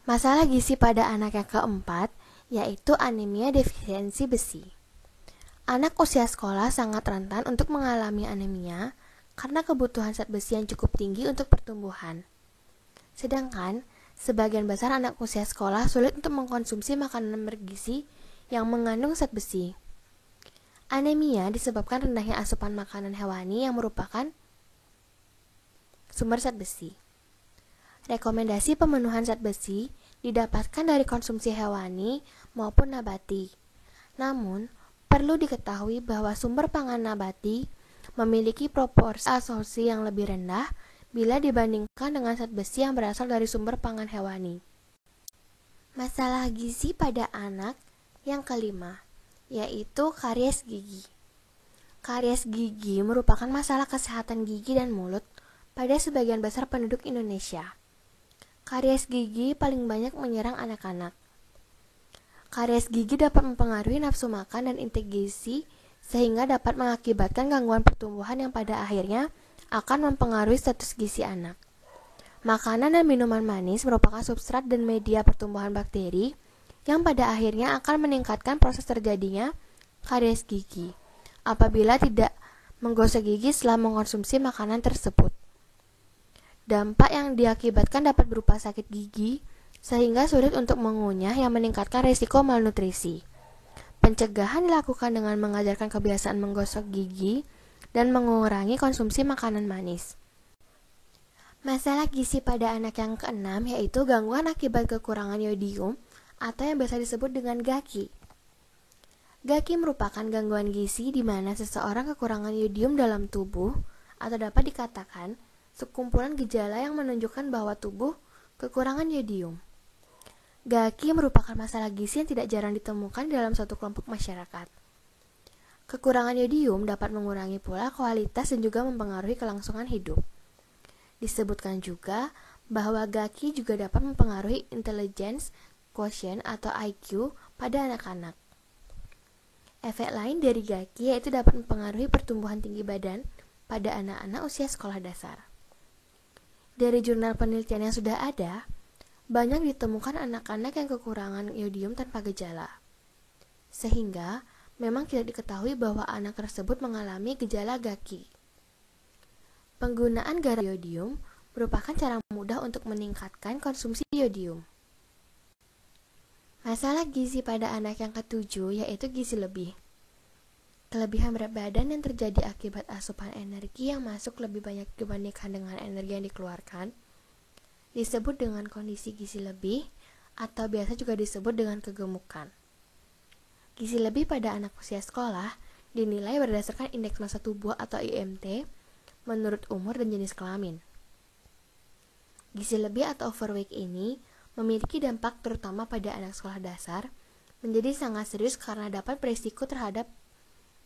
Speaker 1: Masalah gizi pada anak yang keempat yaitu anemia defisiensi besi. Anak usia sekolah sangat rentan untuk mengalami anemia karena kebutuhan zat besi yang cukup tinggi untuk pertumbuhan. Sedangkan, sebagian besar anak usia sekolah sulit untuk mengkonsumsi makanan bergizi yang mengandung zat besi. Anemia disebabkan rendahnya asupan makanan hewani yang merupakan sumber zat besi. Rekomendasi pemenuhan zat besi didapatkan dari konsumsi hewani maupun nabati. Namun, perlu diketahui bahwa sumber pangan nabati memiliki proporsi absorpsi yang lebih rendah bila dibandingkan dengan zat besi yang berasal dari sumber pangan hewani. Masalah gizi pada anak yang kelima, yaitu karies gigi. Karies gigi merupakan masalah kesehatan gigi dan mulut pada sebagian besar penduduk Indonesia. Karies gigi paling banyak menyerang anak-anak. Karies gigi dapat mempengaruhi nafsu makan dan intake gizi sehingga dapat mengakibatkan gangguan pertumbuhan yang pada akhirnya akan mempengaruhi status gizi anak. Makanan dan minuman manis merupakan substrat dan media pertumbuhan bakteri yang pada akhirnya akan meningkatkan proses terjadinya karies gigi apabila tidak menggosok gigi setelah mengkonsumsi makanan tersebut. Dampak yang diakibatkan dapat berupa sakit gigi, sehingga sulit untuk mengunyah yang meningkatkan risiko malnutrisi. Pencegahan dilakukan dengan mengajarkan kebiasaan menggosok gigi dan mengurangi konsumsi makanan manis. Masalah gizi pada anak yang keenam yaitu gangguan akibat kekurangan yodium atau yang biasa disebut dengan GAKI. GAKI merupakan gangguan gizi di mana seseorang kekurangan yodium dalam tubuh atau dapat dikatakan sekumpulan gejala yang menunjukkan bahwa tubuh kekurangan yodium. GAKI merupakan masalah gizi yang tidak jarang ditemukan dalam suatu kelompok masyarakat. Kekurangan yodium dapat mengurangi pula kualitas dan juga mempengaruhi kelangsungan hidup. Disebutkan juga bahwa GAKI juga dapat mempengaruhi intelligence quotient atau IQ pada anak-anak. Efek lain dari GAKI yaitu dapat mempengaruhi pertumbuhan tinggi badan pada anak-anak usia sekolah dasar. Dari jurnal penelitian yang sudah ada, banyak ditemukan anak-anak yang kekurangan yodium tanpa gejala. Sehingga, memang tidak diketahui bahwa anak tersebut mengalami gejala GAKI. Penggunaan garam yodium merupakan cara mudah untuk meningkatkan konsumsi yodium. Masalah gizi pada anak yang ketujuh yaitu gizi lebih. Kelebihan berat badan yang terjadi akibat asupan energi yang masuk lebih banyak dibandingkan dengan energi yang dikeluarkan disebut dengan kondisi gizi lebih atau biasa juga disebut dengan kegemukan. Gizi lebih pada anak usia sekolah dinilai berdasarkan indeks massa tubuh atau IMT menurut umur dan jenis kelamin. Gizi lebih atau overweight ini memiliki dampak terutama pada anak sekolah dasar menjadi sangat serius karena dapat berisiko terhadap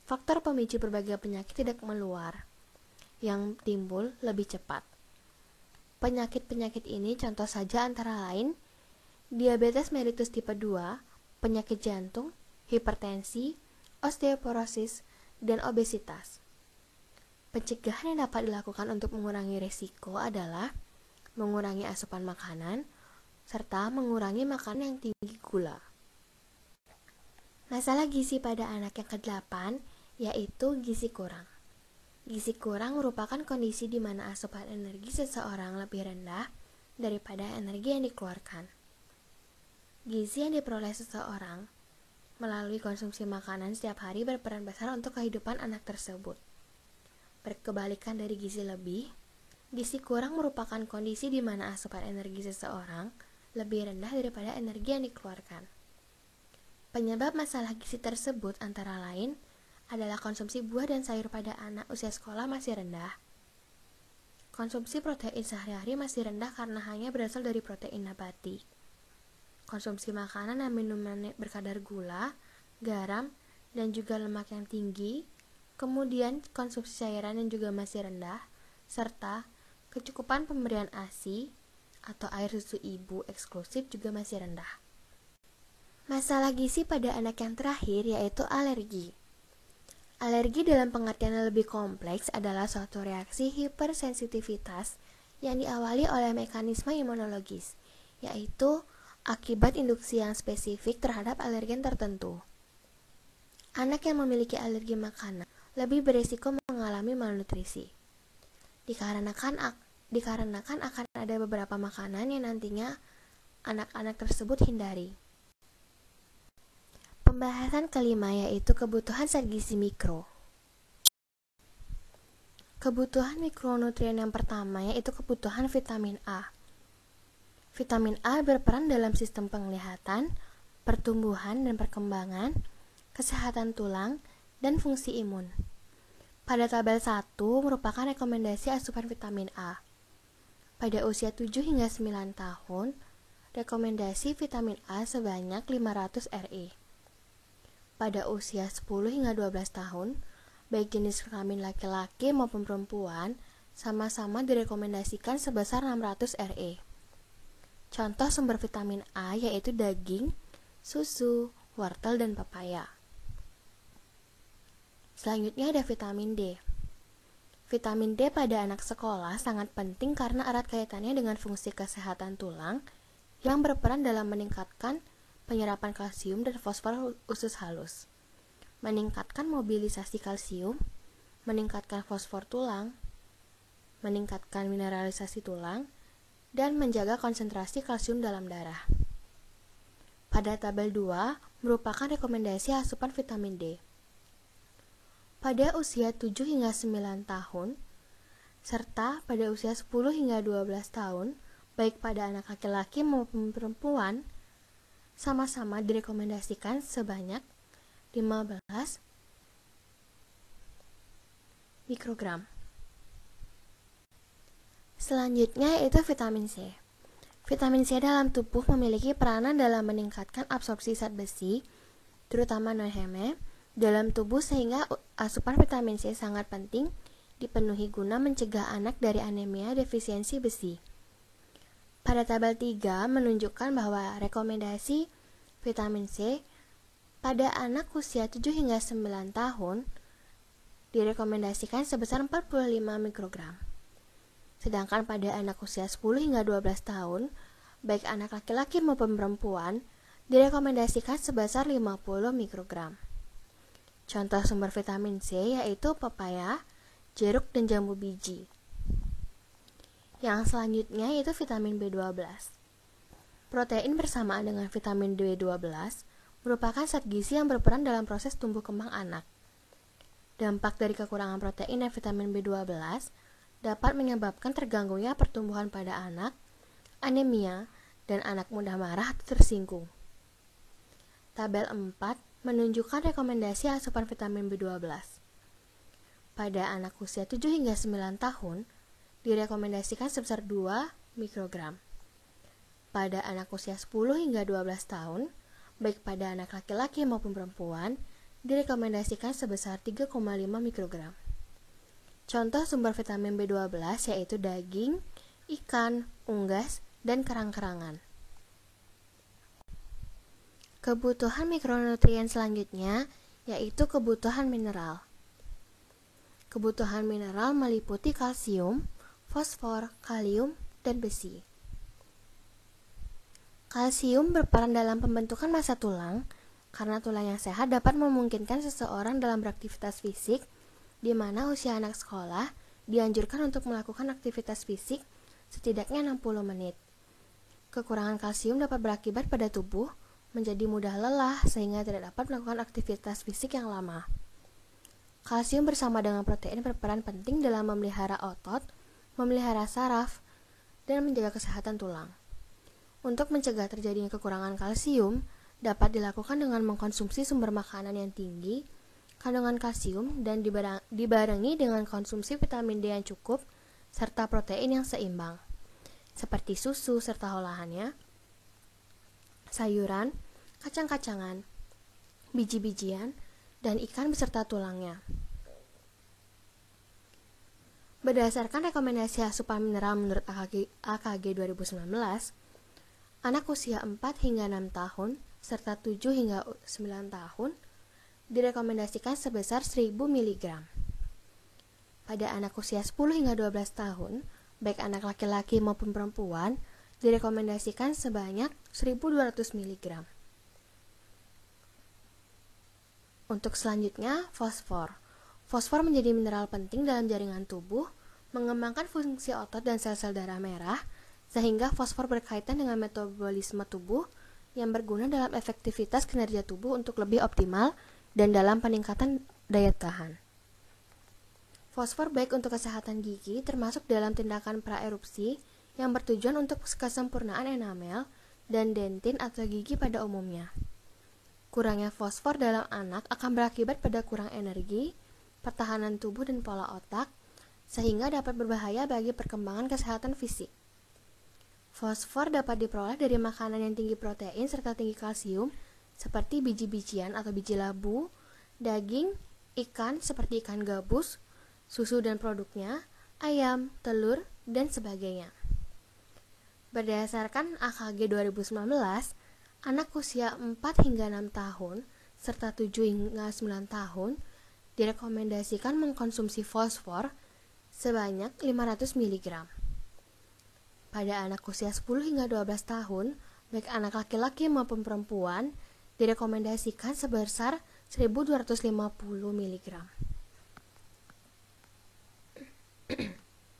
Speaker 1: faktor pemicu berbagai penyakit tidak menular yang timbul lebih cepat. Penyakit-penyakit ini contoh saja antara lain diabetes mellitus tipe 2, penyakit jantung, hipertensi, osteoporosis, dan obesitas. Pencegahan yang dapat dilakukan untuk mengurangi risiko adalah mengurangi asupan makanan, serta mengurangi makanan yang tinggi gula. Masalah gizi pada anak yang ke-8 yaitu gizi kurang. Gizi kurang merupakan kondisi di mana asupan energi seseorang lebih rendah daripada energi yang dikeluarkan. Gizi yang diperoleh seseorang melalui konsumsi makanan setiap hari berperan besar untuk kehidupan anak tersebut. Berkebalikan dari gizi lebih, gizi kurang merupakan kondisi di mana asupan energi seseorang lebih rendah daripada energi yang dikeluarkan. Penyebab masalah gizi tersebut antara lain adalah konsumsi buah dan sayur pada anak usia sekolah masih rendah. Konsumsi protein sehari-hari masih rendah karena hanya berasal dari protein nabati. Konsumsi makanan dan minuman berkadar gula, garam, dan juga lemak yang tinggi, kemudian konsumsi cairan yang juga masih rendah, serta kecukupan pemberian ASI atau air susu ibu eksklusif juga masih rendah. Masalah gizi pada anak yang terakhir yaitu alergi. Alergi dalam pengertian yang lebih kompleks adalah suatu reaksi hipersensitivitas yang diawali oleh mekanisme imunologis, yaitu akibat induksi yang spesifik terhadap alergen tertentu. Anak yang memiliki alergi makanan lebih berisiko mengalami malnutrisi. Dikarenakan akan ada beberapa makanan yang nantinya anak-anak tersebut hindari. Pembahasan kelima yaitu kebutuhan zat gizi mikro. Kebutuhan mikronutrien yang pertama yaitu kebutuhan vitamin A. Vitamin A berperan dalam sistem penglihatan, pertumbuhan dan perkembangan, kesehatan tulang, dan fungsi imun. Pada tabel 1 merupakan rekomendasi asupan vitamin A. Pada usia 7 hingga 9 tahun, rekomendasi vitamin A sebanyak 500 RE. Pada usia 10 hingga 12 tahun, baik jenis kelamin laki-laki maupun perempuan, sama-sama direkomendasikan sebesar 600 RE. Contoh sumber vitamin A yaitu daging, susu, wortel, dan pepaya. Selanjutnya ada vitamin D. Vitamin D pada anak sekolah sangat penting karena erat kaitannya dengan fungsi kesehatan tulang yang berperan dalam meningkatkan penyerapan kalsium dan fosfor usus halus, meningkatkan mobilisasi kalsium, meningkatkan fosfor tulang, meningkatkan mineralisasi tulang, dan menjaga konsentrasi kalsium dalam darah. Pada tabel 2 merupakan rekomendasi asupan vitamin D. Pada usia 7 hingga 9 tahun, serta pada usia 10 hingga 12 tahun, baik pada anak laki-laki maupun perempuan, sama-sama direkomendasikan sebanyak 15 mikrogram. Selanjutnya yaitu vitamin C. Vitamin C dalam tubuh memiliki peranan dalam meningkatkan absorpsi zat besi, terutama non-heme, dalam tubuh sehingga asupan vitamin C sangat penting dipenuhi guna mencegah anak dari anemia defisiensi besi. Pada tabel 3 menunjukkan bahwa rekomendasi vitamin C pada anak usia 7 hingga 9 tahun direkomendasikan sebesar 45 mikrogram. Sedangkan pada anak usia 10 hingga 12 tahun, baik anak laki-laki maupun perempuan, direkomendasikan sebesar 50 mikrogram. Contoh sumber vitamin C yaitu pepaya, jeruk, dan jambu biji. Yang selanjutnya yaitu vitamin B12. Protein bersamaan dengan vitamin B12 merupakan zat gizi yang berperan dalam proses tumbuh kembang anak. Dampak dari kekurangan protein dan vitamin B12 dapat menyebabkan terganggunya pertumbuhan pada anak, anemia, dan anak mudah marah atau tersinggung. Tabel 4 menunjukkan rekomendasi asupan vitamin B12. Pada anak usia 7 hingga 9 tahun, direkomendasikan sebesar 2 mikrogram. Pada anak usia 10 hingga 12 tahun, baik pada anak laki-laki maupun perempuan, direkomendasikan sebesar 3,5 mikrogram. Contoh sumber vitamin B12 yaitu daging, ikan, unggas, dan kerang-kerangan. Kebutuhan mikronutrien selanjutnya yaitu kebutuhan mineral. Kebutuhan mineral meliputi kalsium, fosfor, kalium, dan besi. Kalsium berperan dalam pembentukan massa tulang, karena tulang yang sehat dapat memungkinkan seseorang dalam beraktivitas fisik, di mana usia anak sekolah dianjurkan untuk melakukan aktivitas fisik setidaknya 60 menit. Kekurangan kalsium dapat berakibat pada tubuh menjadi mudah lelah sehingga tidak dapat melakukan aktivitas fisik yang lama. Kalsium bersama dengan protein berperan penting dalam memelihara otot, memelihara saraf, dan menjaga kesehatan tulang. Untuk mencegah terjadinya kekurangan kalsium, dapat dilakukan dengan mengkonsumsi sumber makanan yang tinggi kandungan kalsium dan dibarengi dengan konsumsi vitamin D yang cukup serta protein yang seimbang, seperti susu serta olahannya, sayuran, kacang-kacangan, biji-bijian, dan ikan beserta tulangnya. Berdasarkan rekomendasi asupan mineral menurut AKG 2019, anak usia 4 hingga 6 tahun serta 7 hingga 9 tahun direkomendasikan sebesar 1000 mg. Pada anak usia 10 hingga 12 tahun, baik anak laki-laki maupun perempuan, direkomendasikan sebanyak 1200 mg. Untuk selanjutnya, fosfor. Fosfor menjadi mineral penting dalam jaringan tubuh, mengembangkan fungsi otot dan sel-sel darah merah, sehingga fosfor berkaitan dengan metabolisme tubuh yang berguna dalam efektivitas kinerja tubuh untuk lebih optimal dan dalam peningkatan daya tahan. Fosfor baik untuk kesehatan gigi, termasuk dalam tindakan praerupsi yang bertujuan untuk kesempurnaan enamel dan dentin atau gigi pada umumnya. Kurangnya fosfor dalam anak akan berakibat pada kurang energi, pertahanan tubuh dan pola otak, sehingga dapat berbahaya bagi perkembangan kesehatan fisik. Fosfor dapat diperoleh dari makanan yang tinggi protein serta tinggi kalsium, seperti biji-bijian atau biji labu, daging, ikan seperti ikan gabus, susu dan produknya, ayam, telur, dan sebagainya. Berdasarkan AKG 2019, anak usia 4 hingga 6 tahun serta 7 hingga 9 tahun direkomendasikan mengkonsumsi fosfor sebanyak 500 mg. Pada anak usia 10 hingga 12 tahun, baik anak laki-laki maupun perempuan, direkomendasikan sebesar 1250 mg.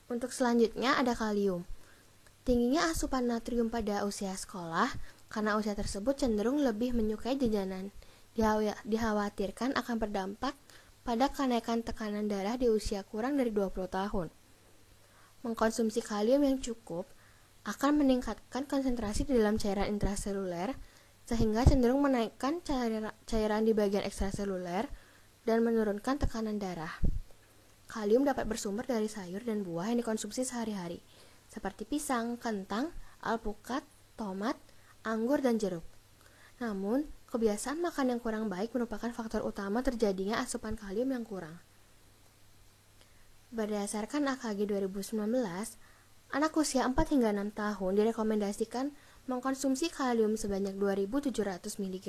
Speaker 1: Untuk selanjutnya ada kalium. Tingginya asupan natrium pada usia sekolah, karena usia tersebut cenderung lebih menyukai jajanan, dikhawatirkan akan berdampak pada kenaikan tekanan darah di usia kurang dari 20 tahun. Mengkonsumsi kalium yang cukup akan meningkatkan konsentrasi di dalam cairan intraseluler, sehingga cenderung menaikkan cairan di bagian ekstraseluler dan menurunkan tekanan darah. Kalium dapat bersumber dari sayur dan buah yang dikonsumsi sehari-hari, seperti pisang, kentang, alpukat, tomat, anggur, dan jeruk. Namun, kebiasaan makan yang kurang baik merupakan faktor utama terjadinya asupan kalium yang kurang. Berdasarkan AKG 2019, anak usia 4 hingga 6 tahun direkomendasikan mengkonsumsi kalium sebanyak 2.700 mg.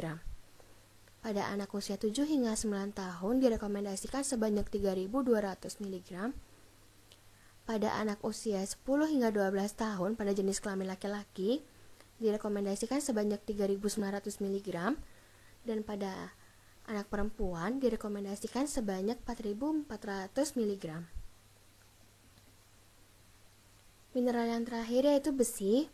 Speaker 1: Pada anak usia 7 hingga 9 tahun direkomendasikan sebanyak 3.200 mg. Pada anak usia 10 hingga 12 tahun pada jenis kelamin laki-laki direkomendasikan sebanyak 3.900 mg, dan pada anak perempuan direkomendasikan sebanyak 4.400 mg. Mineral yang terakhir yaitu besi.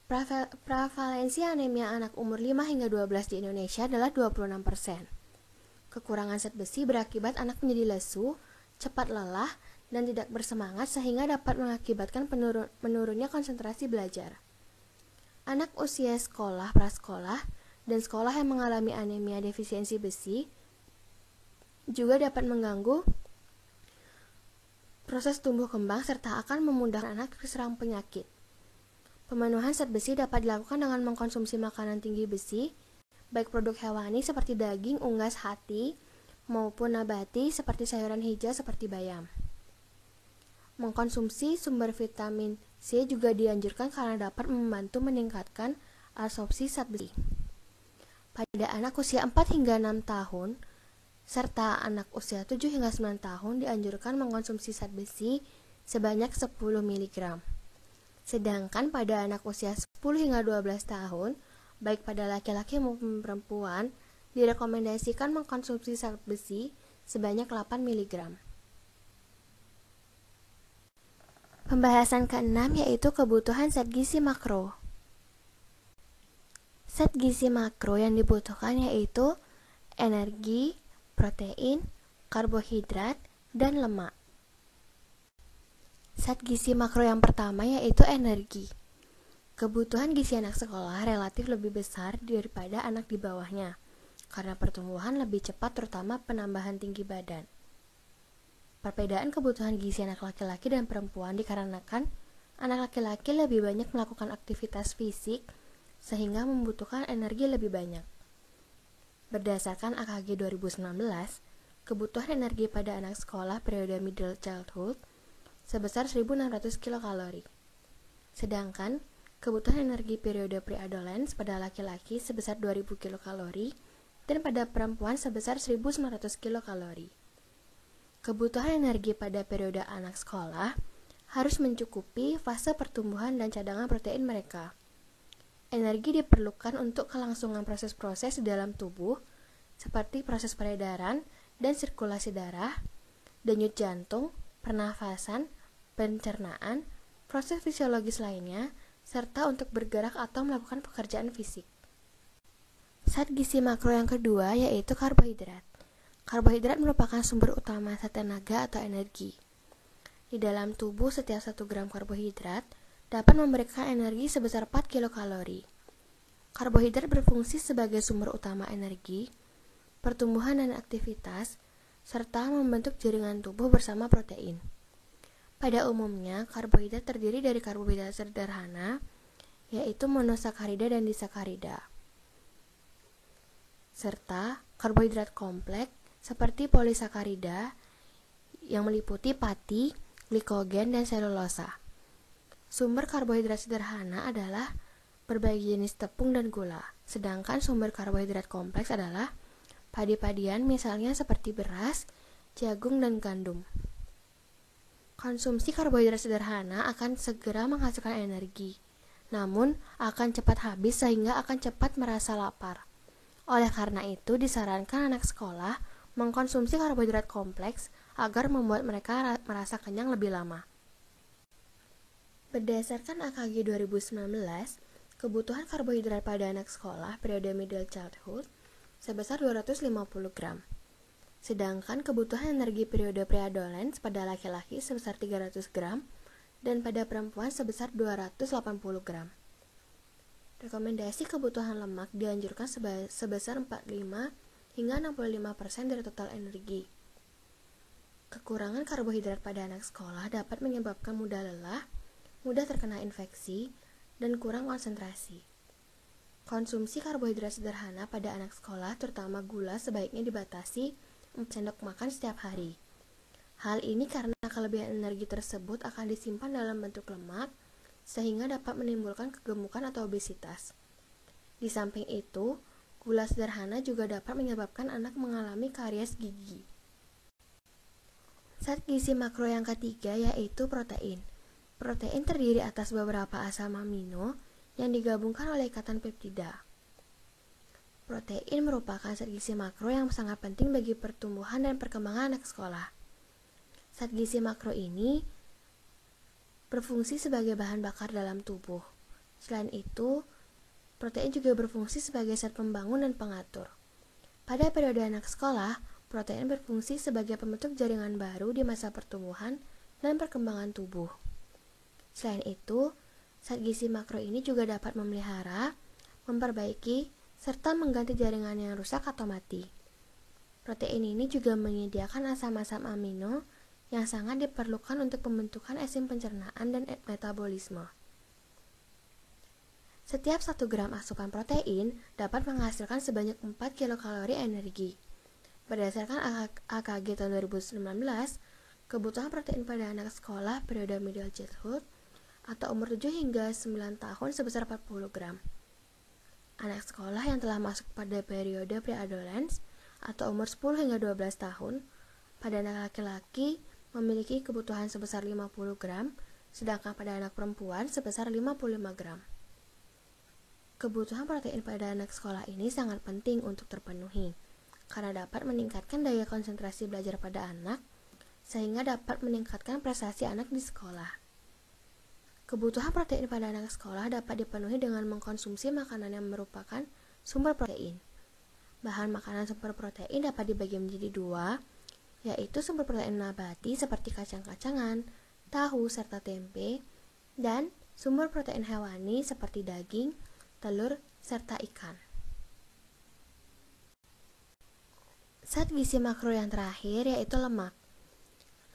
Speaker 1: Prevalensi anemia anak umur 5 hingga 12 di Indonesia adalah 26%. Kekurangan zat besi berakibat anak menjadi lesu, cepat lelah, dan tidak bersemangat sehingga dapat mengakibatkan menurunnya konsentrasi belajar. Anak usia sekolah, prasekolah, dan sekolah yang mengalami anemia defisiensi besi juga dapat mengganggu proses tumbuh kembang serta akan memudahkan anak terserang penyakit. Pemenuhan zat besi dapat dilakukan dengan mengkonsumsi makanan tinggi besi, baik produk hewani seperti daging, unggas, hati, maupun nabati seperti sayuran hijau seperti bayam. Mengkonsumsi sumber vitamin C juga dianjurkan karena dapat membantu meningkatkan absorpsi zat besi. Pada anak usia 4 hingga 6 tahun, serta anak usia 7 hingga 9 tahun dianjurkan mengkonsumsi zat besi sebanyak 10 mg. Sedangkan pada anak usia 10 hingga 12 tahun, baik pada laki-laki maupun perempuan, direkomendasikan mengkonsumsi zat besi sebanyak 8 mg. Pembahasan keenam yaitu kebutuhan zat gizi makro. Zat gizi makro yang dibutuhkan yaitu energi, protein, karbohidrat, dan lemak. Zat gizi makro yang pertama yaitu energi. Kebutuhan gizi anak sekolah relatif lebih besar daripada anak di bawahnya, karena pertumbuhan lebih cepat terutama penambahan tinggi badan. Perbedaan kebutuhan gizi anak laki-laki dan perempuan dikarenakan anak laki-laki lebih banyak melakukan aktivitas fisik sehingga membutuhkan energi lebih banyak. Berdasarkan AKG 2019, kebutuhan energi pada anak sekolah periode middle childhood sebesar 1.600 kilokalori. Sedangkan kebutuhan energi periode pre-adolescence pada laki-laki sebesar 2.000 kilokalori dan pada perempuan sebesar 1.900 kilokalori. Kebutuhan energi pada periode anak sekolah harus mencukupi fase pertumbuhan dan cadangan protein mereka. Energi diperlukan untuk kelangsungan proses-proses di dalam tubuh seperti proses peredaran dan sirkulasi darah, denyut jantung, pernafasan, pencernaan, proses fisiologis lainnya, serta untuk bergerak atau melakukan pekerjaan fisik. Zat gizi makro yang kedua yaitu karbohidrat. Karbohidrat merupakan sumber utama zat tenaga atau energi. Di dalam tubuh setiap 1 gram karbohidrat dapat memberikan energi sebesar 4 kilokalori. Karbohidrat berfungsi sebagai sumber utama energi, pertumbuhan dan aktivitas, serta membentuk jaringan tubuh bersama protein. Pada umumnya, karbohidrat terdiri dari karbohidrat sederhana, yaitu monosakarida dan disakarida, serta karbohidrat kompleks seperti polisakarida yang meliputi pati, glikogen, dan selulosa. Sumber karbohidrat sederhana adalah berbagai jenis tepung dan gula, sedangkan sumber karbohidrat kompleks adalah padi-padian misalnya seperti beras, jagung, dan gandum. Konsumsi karbohidrat sederhana akan segera menghasilkan energi, namun akan cepat habis sehingga akan cepat merasa lapar. Oleh karena itu, disarankan anak sekolah mengkonsumsi karbohidrat kompleks agar membuat mereka merasa kenyang lebih lama. Berdasarkan AKG 2019, kebutuhan karbohidrat pada anak sekolah periode middle childhood sebesar 250 gram. Sedangkan kebutuhan energi periode pre-adolescence pada laki-laki sebesar 300 gram dan pada perempuan sebesar 280 gram. Rekomendasi kebutuhan lemak dianjurkan sebesar 45 hingga 65% dari total energi. Kekurangan karbohidrat pada anak sekolah dapat menyebabkan mudah lelah, mudah terkena infeksi, dan kurang konsentrasi. Konsumsi karbohidrat sederhana pada anak sekolah, terutama gula, sebaiknya dibatasi 4 sendok makan setiap hari. Hal ini karena kelebihan energi tersebut akan disimpan dalam bentuk lemak, sehingga dapat menimbulkan kegemukan atau obesitas. Di samping itu, gula sederhana juga dapat menyebabkan anak mengalami karies gigi. Zat gizi makro yang ketiga yaitu protein. Protein terdiri atas beberapa asam amino yang digabungkan oleh ikatan peptida. Protein merupakan zat gizi makro yang sangat penting bagi pertumbuhan dan perkembangan anak sekolah. Zat gizi makro ini berfungsi sebagai bahan bakar dalam tubuh. Selain itu, protein juga berfungsi sebagai zat pembangun dan pengatur. Pada periode anak sekolah, protein berfungsi sebagai pembentuk jaringan baru di masa pertumbuhan dan perkembangan tubuh. Selain itu, zat gizi makro ini juga dapat memelihara, memperbaiki, serta mengganti jaringan yang rusak atau mati. Protein ini juga menyediakan asam-asam amino yang sangat diperlukan untuk pembentukan enzim pencernaan dan metabolisme. Setiap 1 gram asupan protein dapat menghasilkan sebanyak 4 kilokalori energi. Berdasarkan AKG tahun 2019, kebutuhan protein pada anak sekolah periode middle childhood atau umur 7 hingga 9 tahun sebesar 40 gram. Anak sekolah yang telah masuk pada periode pre-adolescence atau umur 10 hingga 12 tahun, pada anak laki-laki memiliki kebutuhan sebesar 50 gram, sedangkan pada anak perempuan sebesar 55 gram. Kebutuhan protein pada anak sekolah ini sangat penting untuk terpenuhi, karena dapat meningkatkan daya konsentrasi belajar pada anak, sehingga dapat meningkatkan prestasi anak di sekolah. Kebutuhan protein pada anak sekolah dapat dipenuhi dengan mengkonsumsi makanan yang merupakan sumber protein. Bahan makanan sumber protein dapat dibagi menjadi dua, yaitu sumber protein nabati seperti kacang-kacangan, tahu, serta tempe, dan sumber protein hewani seperti daging, telur, serta ikan. Zat gizi makro yang terakhir yaitu lemak.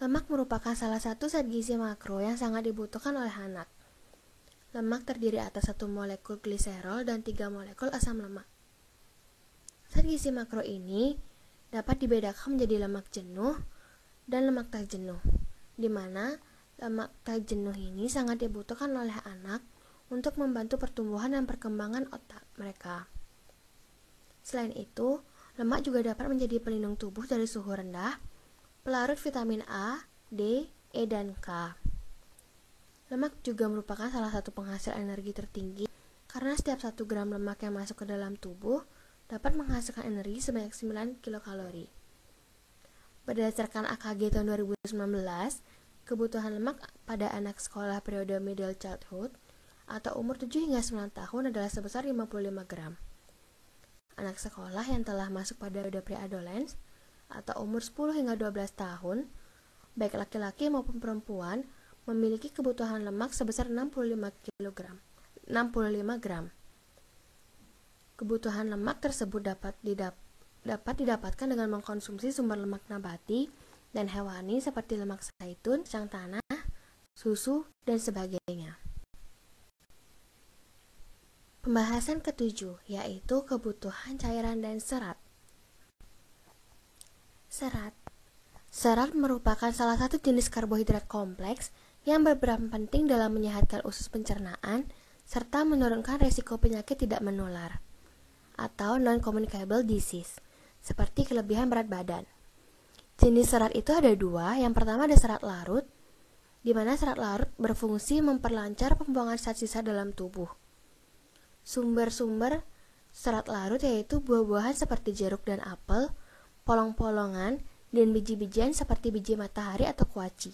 Speaker 1: Lemak merupakan salah satu zat gizi makro yang sangat dibutuhkan oleh anak. Lemak terdiri atas 1 molekul gliserol dan 3 molekul asam lemak. Zat gizi makro ini dapat dibedakan menjadi lemak jenuh dan lemak tak jenuh, di mana lemak tak jenuh ini sangat dibutuhkan oleh anak untuk membantu pertumbuhan dan perkembangan otak mereka. Selain itu, lemak juga dapat menjadi pelindung tubuh dari suhu rendah, pelarut vitamin A, D, E, dan K. Lemak juga merupakan salah satu penghasil energi tertinggi karena setiap 1 gram lemak yang masuk ke dalam tubuh dapat menghasilkan energi sebanyak 9 kilokalori. Berdasarkan AKG tahun 2019, kebutuhan lemak pada anak sekolah periode middle childhood atau umur 7 hingga 9 tahun adalah sebesar 55 gram. Anak sekolah yang telah masuk pada periode pre-adolescence atau umur 10 hingga 12 tahun, baik laki-laki maupun perempuan, memiliki kebutuhan lemak sebesar 65 gram. Kebutuhan lemak tersebut dapat didapatkan dengan mengkonsumsi sumber lemak nabati dan hewani seperti lemak zaitun, kacang tanah, susu, dan sebagainya. Pembahasan ketujuh yaitu kebutuhan cairan dan serat. Serat merupakan salah satu jenis karbohidrat kompleks yang berperan penting dalam menyehatkan usus pencernaan serta menurunkan resiko penyakit tidak menular atau non-communicable disease, seperti kelebihan berat badan. Jenis serat itu ada dua. Yang pertama ada serat larut, di mana serat larut berfungsi memperlancar pembuangan zat sisa dalam tubuh. Sumber-sumber serat larut yaitu buah-buahan seperti jeruk dan apel, polong-polongan, dan biji-bijian seperti biji matahari atau kuaci.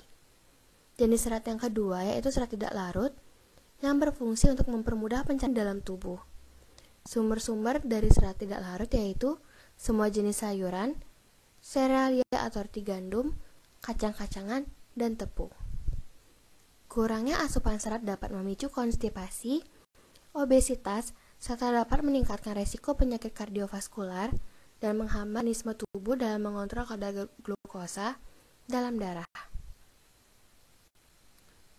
Speaker 1: Jenis serat yang kedua yaitu serat tidak larut, yang berfungsi untuk mempermudah pencernaan dalam tubuh. Sumber-sumber dari serat tidak larut yaitu semua jenis sayuran, serealia atau roti gandum, kacang-kacangan, dan tepung. Kurangnya asupan serat dapat memicu konstipasi, obesitas, serta dapat meningkatkan resiko penyakit kardiovaskular dan menghambat mekanisme tubuh dalam mengontrol kadar glukosa dalam darah.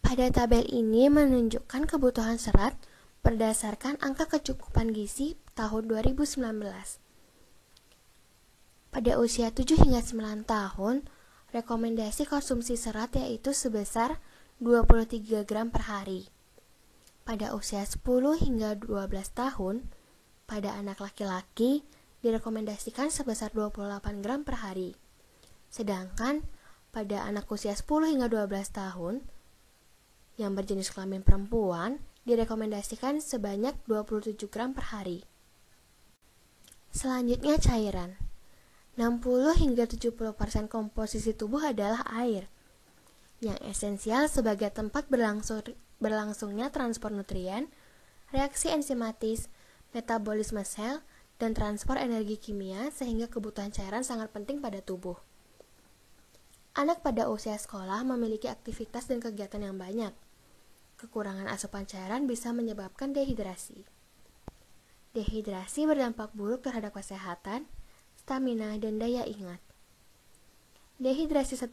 Speaker 1: Pada tabel ini menunjukkan kebutuhan serat berdasarkan angka kecukupan gizi tahun 2019. Pada usia 7 hingga 9 tahun, rekomendasi konsumsi serat yaitu sebesar 23 gram per hari. Pada usia 10 hingga 12 tahun, pada anak laki-laki direkomendasikan sebesar 28 gram per hari. Sedangkan pada anak usia 10 hingga 12 tahun yang berjenis kelamin perempuan direkomendasikan sebanyak 27 gram per hari. Selanjutnya cairan. 60 hingga 70% komposisi tubuh adalah air, yang esensial sebagai tempat berlangsungnya transport nutrien, reaksi enzimatis, metabolisme sel, dan transport energi kimia sehingga kebutuhan cairan sangat penting pada tubuh. Anak pada usia sekolah memiliki aktivitas dan kegiatan yang banyak. Kekurangan asupan cairan bisa menyebabkan dehidrasi. Dehidrasi berdampak buruk terhadap kesehatan, stamina, dan daya ingat. Dehidrasi 1%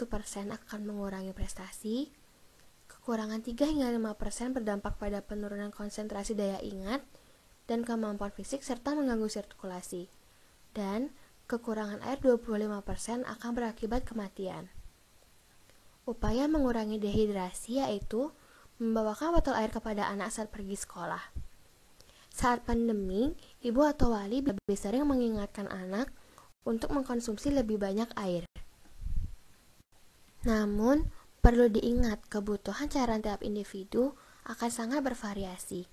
Speaker 1: akan mengurangi prestasi. Kekurangan 3 hingga 5% berdampak pada penurunan konsentrasi daya ingat dan kemampuan fisik serta mengganggu sirkulasi. Dan kekurangan air 25% akan berakibat kematian. Upaya mengurangi dehidrasi yaitu membawakan botol air kepada anak saat pergi sekolah. Saat pandemi, ibu atau wali lebih sering mengingatkan anak untuk mengkonsumsi lebih banyak air. Namun, perlu diingat kebutuhan cairan tiap individu akan sangat bervariasi,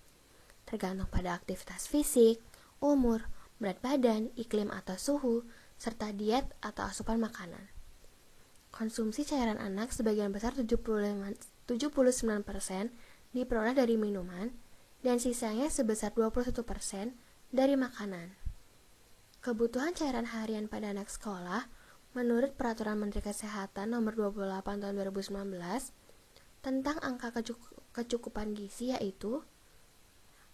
Speaker 1: tergantung pada aktivitas fisik, umur, berat badan, iklim atau suhu, serta diet atau asupan makanan. Konsumsi cairan anak sebagian besar 79% diperoleh dari minuman dan sisanya sebesar 21% dari makanan. Kebutuhan cairan harian pada anak sekolah menurut Peraturan Menteri Kesehatan Nomor 28 Tahun 2019 tentang angka kecukupan gizi, yaitu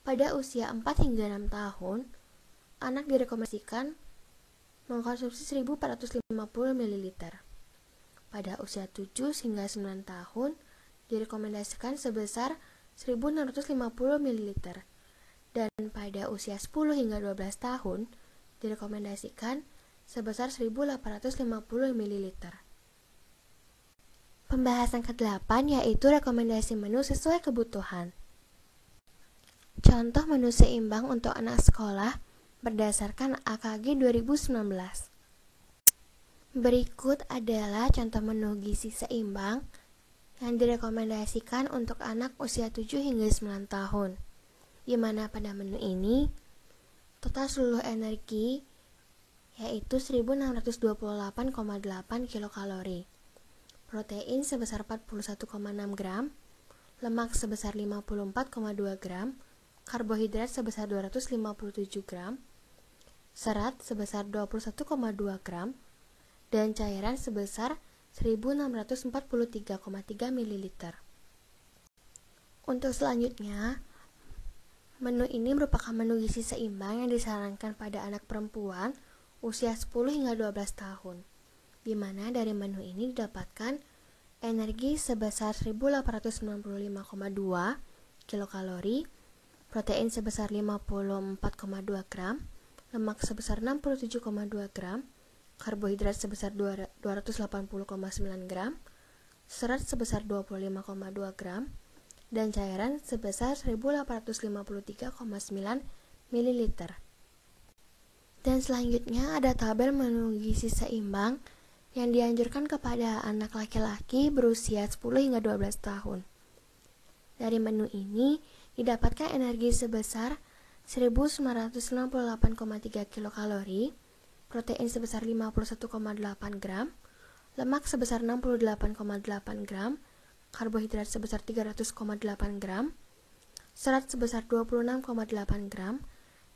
Speaker 1: pada usia 4 hingga 6 tahun, anak direkomendasikan mengkonsumsi 1450 ml. Pada usia 7 hingga 9 tahun, direkomendasikan sebesar 1650 ml. Dan pada usia 10 hingga 12 tahun, direkomendasikan sebesar 1850 ml. Pembahasan ke-8 yaitu rekomendasi menu sesuai kebutuhan. Contoh menu seimbang untuk anak sekolah berdasarkan AKG 2019. Berikut adalah contoh menu gizi seimbang yang direkomendasikan untuk anak usia 7 hingga 9 tahun. Di mana pada menu ini total seluruh energi yaitu 1628,8 kilokalori, protein sebesar 41,6 gram, lemak sebesar 54,2 gram, karbohidrat sebesar 257 gram, serat sebesar 21,2 gram, dan cairan sebesar 1643,3 ml. Untuk selanjutnya, menu ini merupakan menu gizi seimbang yang disarankan pada anak perempuan usia 10 hingga 12 tahun, di mana dari menu ini didapatkan energi sebesar 1895,2 kilokalori, protein sebesar 54,2 gram, lemak sebesar 67,2 gram, karbohidrat sebesar 280,9 gram, serat sebesar 25,2 gram, dan cairan sebesar 1853,9 ml. Dan selanjutnya ada tabel menu gizi seimbang yang dianjurkan kepada anak laki-laki berusia 10 hingga 12 tahun. Dari menu ini didapatkan energi sebesar 1968,3 kilokalori, protein sebesar 51,8 gram, lemak sebesar 68,8 gram, karbohidrat sebesar 300,8 gram, serat sebesar 26,8 gram,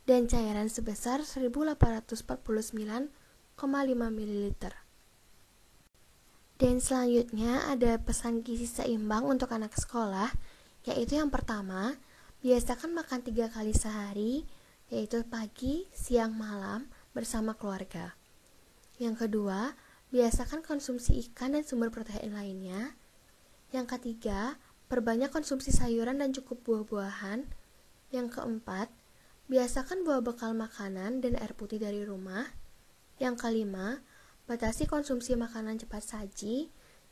Speaker 1: dan cairan sebesar 1849,5 ml. Dan selanjutnya ada pesan gizi seimbang untuk anak sekolah, yaitu yang pertama, biasakan makan 3 kali sehari, yaitu pagi, siang, malam bersama keluarga. Yang kedua, biasakan konsumsi ikan dan sumber protein lainnya. Yang ketiga, perbanyak konsumsi sayuran dan cukup buah-buahan. Yang keempat, biasakan bawa bekal makanan dan air putih dari rumah. Yang kelima, batasi konsumsi makanan cepat saji,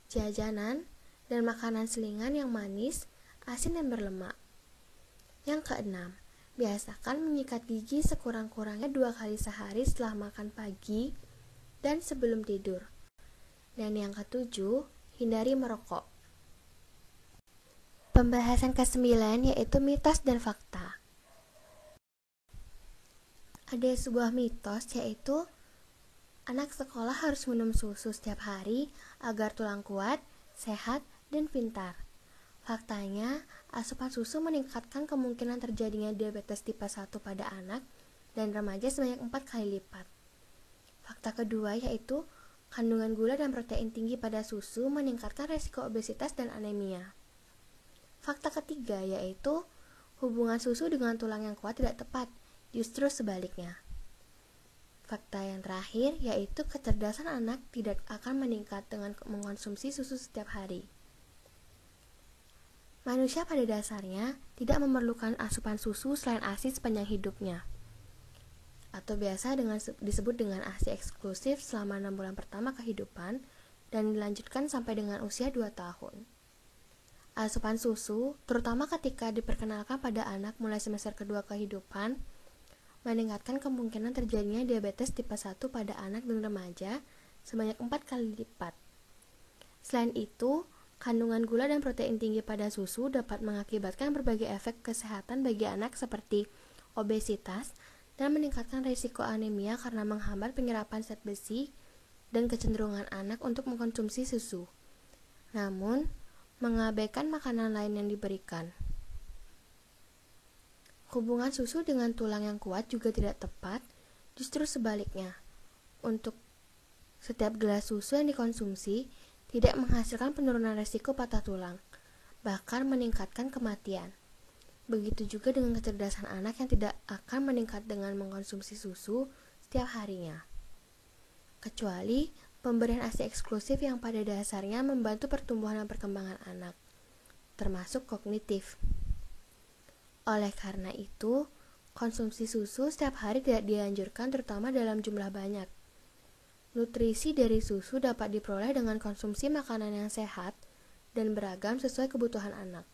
Speaker 1: jajanan, dan makanan selingan yang manis, asin, dan berlemak. Yang keenam, biasakan menyikat gigi sekurang-kurangnya 2 kali sehari setelah makan pagi dan sebelum tidur. Dan yang ketujuh, hindari merokok. Pembahasan ke-9 yaitu mitos dan fakta. Ada sebuah mitos yaitu anak sekolah harus minum susu setiap hari agar tulang kuat, sehat, dan pintar. Faktanya, asupan susu meningkatkan kemungkinan terjadinya diabetes tipe 1 pada anak dan remaja sebanyak 4 kali lipat. Fakta kedua yaitu kandungan gula dan protein tinggi pada susu meningkatkan resiko obesitas dan anemia. Fakta ketiga yaitu hubungan susu dengan tulang yang kuat tidak tepat, justru sebaliknya. Fakta yang terakhir yaitu kecerdasan anak tidak akan meningkat dengan mengkonsumsi susu setiap hari. Manusia pada dasarnya tidak memerlukan asupan susu selain ASI sepanjang hidupnya, atau biasa disebut dengan ASI eksklusif selama 6 bulan pertama kehidupan dan dilanjutkan sampai dengan usia 2 tahun. Asupan susu, terutama ketika diperkenalkan pada anak mulai semester kedua kehidupan, meningkatkan kemungkinan terjadinya diabetes tipe 1 pada anak dan remaja sebanyak 4 kali lipat. Selain itu, kandungan gula dan protein tinggi pada susu dapat mengakibatkan berbagai efek kesehatan bagi anak seperti obesitas dan meningkatkan risiko anemia karena menghambat penyerapan zat besi dan kecenderungan anak untuk mengkonsumsi susu. Namun, mengabaikan makanan lain yang diberikan. Hubungan susu dengan tulang yang kuat juga tidak tepat, justru sebaliknya. Untuk setiap gelas susu yang dikonsumsi, tidak menghasilkan penurunan risiko patah tulang, bahkan meningkatkan kematian. Begitu juga dengan kecerdasan anak yang tidak akan meningkat dengan mengkonsumsi susu setiap harinya. Kecuali pemberian ASI eksklusif yang pada dasarnya membantu pertumbuhan dan perkembangan anak, termasuk kognitif. Oleh karena itu, konsumsi susu setiap hari tidak dianjurkan terutama dalam jumlah banyak. Nutrisi dari susu dapat diperoleh dengan konsumsi makanan yang sehat dan beragam sesuai kebutuhan anak.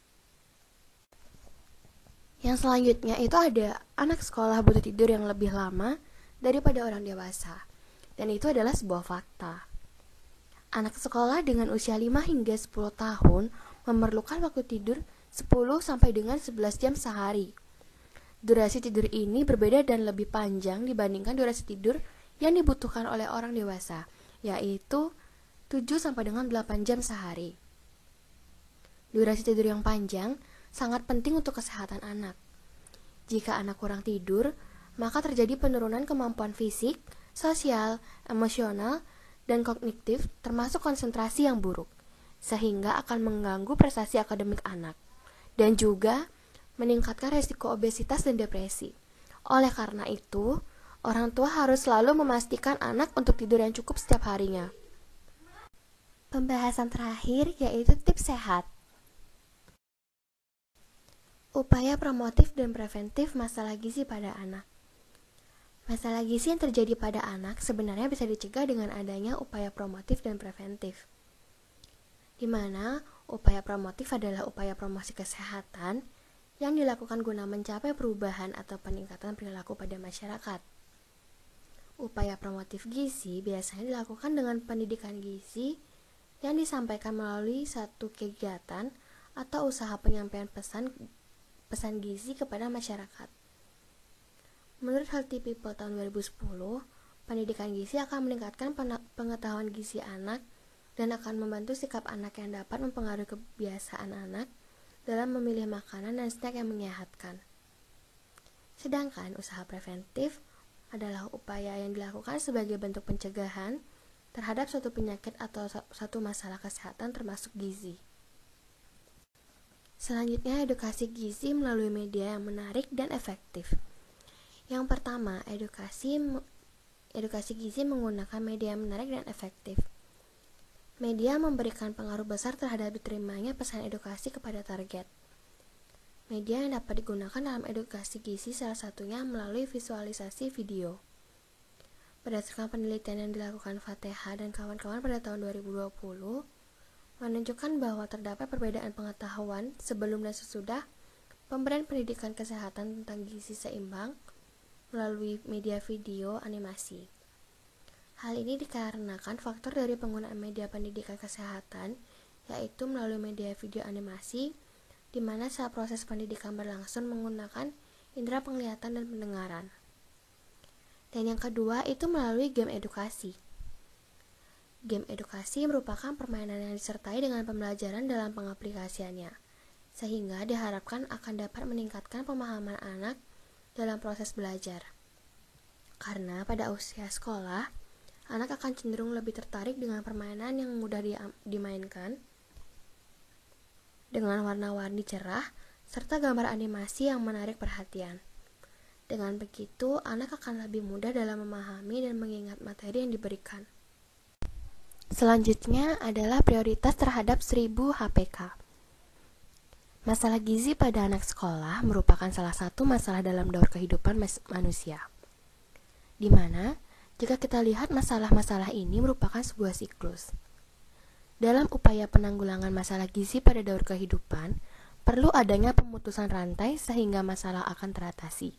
Speaker 1: Yang selanjutnya itu ada anak sekolah butuh tidur yang lebih lama daripada orang dewasa. Dan itu adalah sebuah fakta. Anak sekolah dengan usia 5 hingga 10 tahun memerlukan waktu tidur 10 sampai dengan 11 jam sehari. Durasi tidur ini berbeda dan lebih panjang dibandingkan durasi tidur yang dibutuhkan oleh orang dewasa, yaitu 7 sampai dengan 8 jam sehari. Durasi tidur yang panjang sangat penting untuk kesehatan anak. Jika anak kurang tidur, maka terjadi penurunan kemampuan fisik, sosial, emosional, dan kognitif termasuk konsentrasi yang buruk, sehingga akan mengganggu prestasi akademik anak, dan juga meningkatkan risiko obesitas dan depresi. Oleh karena itu, orang tua harus selalu memastikan anak untuk tidur yang cukup setiap harinya. Pembahasan terakhir yaitu tips sehat. Upaya promotif dan preventif masalah gizi pada anak. Masalah gizi yang terjadi pada anak sebenarnya bisa dicegah dengan adanya upaya promotif dan preventif. Di mana upaya promotif adalah upaya promosi kesehatan yang dilakukan guna mencapai perubahan atau peningkatan perilaku pada masyarakat. Upaya promotif gizi biasanya dilakukan dengan pendidikan gizi yang disampaikan melalui satu kegiatan atau usaha penyampaian pesan gizi kepada masyarakat. Menurut Healthy People tahun 2010, pendidikan gizi akan meningkatkan pengetahuan gizi anak dan akan membantu sikap anak yang dapat mempengaruhi kebiasaan anak dalam memilih makanan dan snack yang menyehatkan. Sedangkan usaha preventif adalah upaya yang dilakukan sebagai bentuk pencegahan terhadap suatu penyakit atau suatu masalah kesehatan termasuk gizi. Selanjutnya, edukasi gizi melalui media yang menarik dan efektif. Yang pertama, edukasi gizi menggunakan media yang menarik dan efektif. Media memberikan pengaruh besar terhadap diterimanya pesan edukasi kepada target. Media yang dapat digunakan dalam edukasi gizi salah satunya melalui visualisasi video. Berdasarkan penelitian yang dilakukan Fateha dan kawan-kawan pada tahun 2020, menunjukkan bahwa terdapat perbedaan pengetahuan sebelum dan sesudah pemberian pendidikan kesehatan tentang gizi seimbang melalui media video animasi. Hal ini dikarenakan faktor dari penggunaan media pendidikan kesehatan, yaitu melalui media video animasi, di mana saat proses pendidikan berlangsung menggunakan indera penglihatan dan pendengaran. Dan yang kedua itu melalui game edukasi. Game edukasi merupakan permainan yang disertai dengan pembelajaran dalam pengaplikasiannya, sehingga diharapkan akan dapat meningkatkan pemahaman anak dalam proses belajar. Karena pada usia sekolah, anak akan cenderung lebih tertarik dengan permainan yang mudah dimainkan, dengan warna-warni cerah, serta gambar animasi yang menarik perhatian. Dengan begitu, anak akan lebih mudah dalam memahami dan mengingat materi yang diberikan. Selanjutnya adalah prioritas terhadap 1000 HPK. Masalah gizi pada anak sekolah merupakan salah satu masalah dalam daur kehidupan manusia. Di mana, jika kita lihat masalah-masalah ini merupakan sebuah siklus. Dalam upaya penanggulangan masalah gizi pada daur kehidupan, perlu adanya pemutusan rantai sehingga masalah akan teratasi.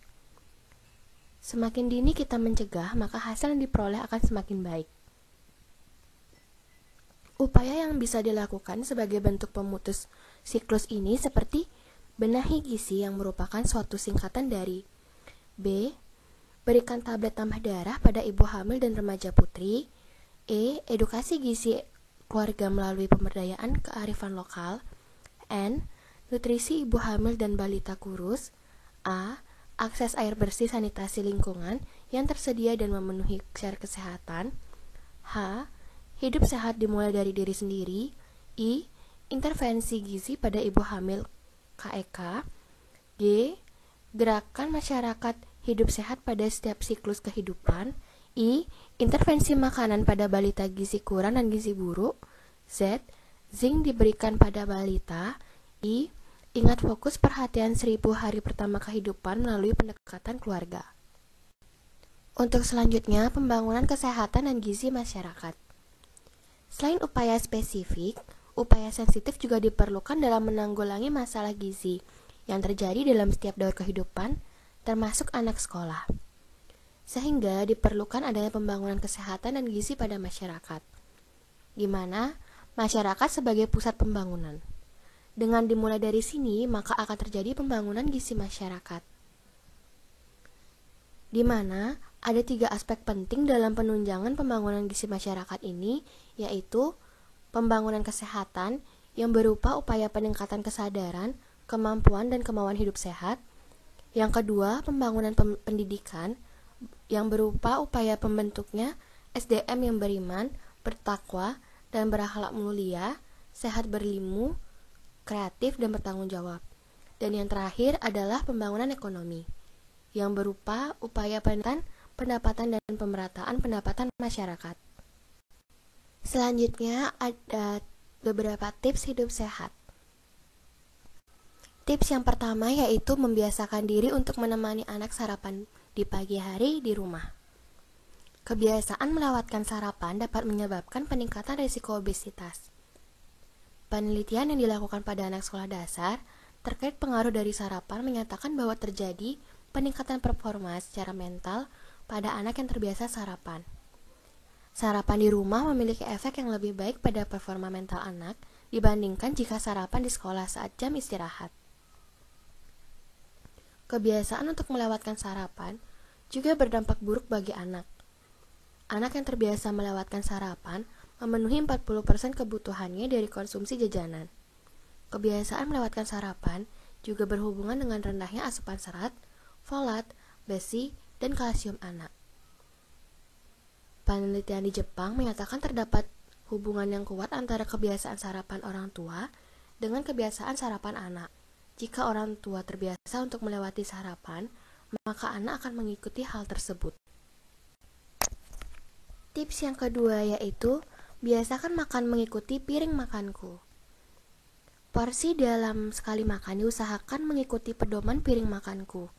Speaker 1: Semakin dini kita mencegah, maka hasil yang diperoleh akan semakin baik. Upaya yang bisa dilakukan sebagai bentuk pemutus siklus ini seperti benahi gizi yang merupakan suatu singkatan dari B. Berikan tablet tambah darah pada ibu hamil dan remaja putri. E. Edukasi gizi keluarga melalui pemberdayaan kearifan lokal. N. Nutrisi ibu hamil dan balita kurus. A. Akses air bersih sanitasi lingkungan yang tersedia dan memenuhi syarat kesehatan. H. Hidup sehat dimulai dari diri sendiri. I. Intervensi gizi pada ibu hamil KEK. G. Gerakan masyarakat hidup sehat pada setiap siklus kehidupan. I. Intervensi makanan pada balita gizi kurang dan gizi buruk. Z. Zinc diberikan pada balita. I. Ingat fokus perhatian 1000 hari pertama kehidupan melalui pendekatan keluarga. Untuk selanjutnya, pembangunan kesehatan dan gizi masyarakat. Selain upaya spesifik, upaya sensitif juga diperlukan dalam menanggulangi masalah gizi yang terjadi dalam setiap daur kehidupan, termasuk anak sekolah. Sehingga diperlukan adanya pembangunan kesehatan dan gizi pada masyarakat, di mana masyarakat sebagai pusat pembangunan. Dengan dimulai dari sini, maka akan terjadi pembangunan gizi masyarakat, di mana ada 3 aspek penting dalam penunjangan pembangunan gizi masyarakat ini, yaitu pembangunan kesehatan yang berupa upaya peningkatan kesadaran, kemampuan, dan kemauan hidup sehat. Yang kedua, pembangunan pendidikan yang berupa upaya pembentuknya SDM yang beriman, bertakwa, dan berakhlak mulia, sehat berilmu, kreatif, dan bertanggung jawab. Dan yang terakhir adalah pembangunan ekonomi yang berupa upaya pendapatan dan pemerataan pendapatan masyarakat. Selanjutnya ada beberapa tips hidup sehat. Tips yang pertama yaitu membiasakan diri untuk menemani anak sarapan di pagi hari di rumah. Kebiasaan melewatkan sarapan dapat menyebabkan peningkatan risiko obesitas. Penelitian yang dilakukan pada anak sekolah dasar terkait pengaruh dari sarapan menyatakan bahwa terjadi peningkatan performa secara mental pada anak yang terbiasa sarapan. Sarapan di rumah memiliki efek yang lebih baik pada performa mental anak dibandingkan jika sarapan di sekolah saat jam istirahat. Kebiasaan untuk melewatkan sarapan juga berdampak buruk bagi anak. Anak yang terbiasa melewatkan sarapan memenuhi 40% kebutuhannya dari konsumsi jajanan. Kebiasaan melewatkan sarapan juga berhubungan dengan rendahnya asupan serat, folat, besi, dan kalsium anak. Penelitian di Jepang menyatakan terdapat hubungan yang kuat antara kebiasaan sarapan orang tua dengan kebiasaan sarapan anak. Jika orang tua terbiasa untuk melewati sarapan, maka anak akan mengikuti hal tersebut. Tips yang kedua yaitu biasakan makan mengikuti piring makanku. Porsi dalam sekali makan diusahakan mengikuti pedoman piring makanku.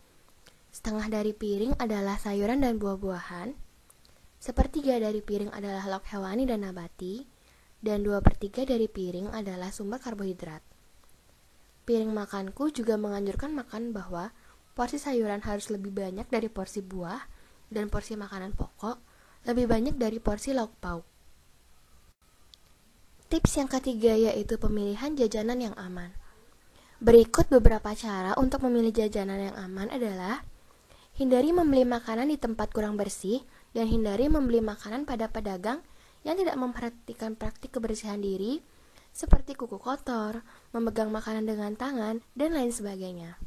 Speaker 1: Setengah dari piring adalah sayuran dan buah-buahan, sepertiga dari piring adalah lauk hewani dan nabati, dan 2/3 dari piring adalah sumber karbohidrat. Piring makanku juga menganjurkan makan bahwa porsi sayuran harus lebih banyak dari porsi buah, dan porsi makanan pokok lebih banyak dari porsi lauk pauk. Tips yang ketiga yaitu pemilihan jajanan yang aman. Berikut beberapa cara untuk memilih jajanan yang aman adalah: hindari membeli makanan di tempat kurang bersih dan hindari membeli makanan pada pedagang yang tidak memperhatikan praktik kebersihan diri seperti kuku kotor, memegang makanan dengan tangan, dan lain sebagainya.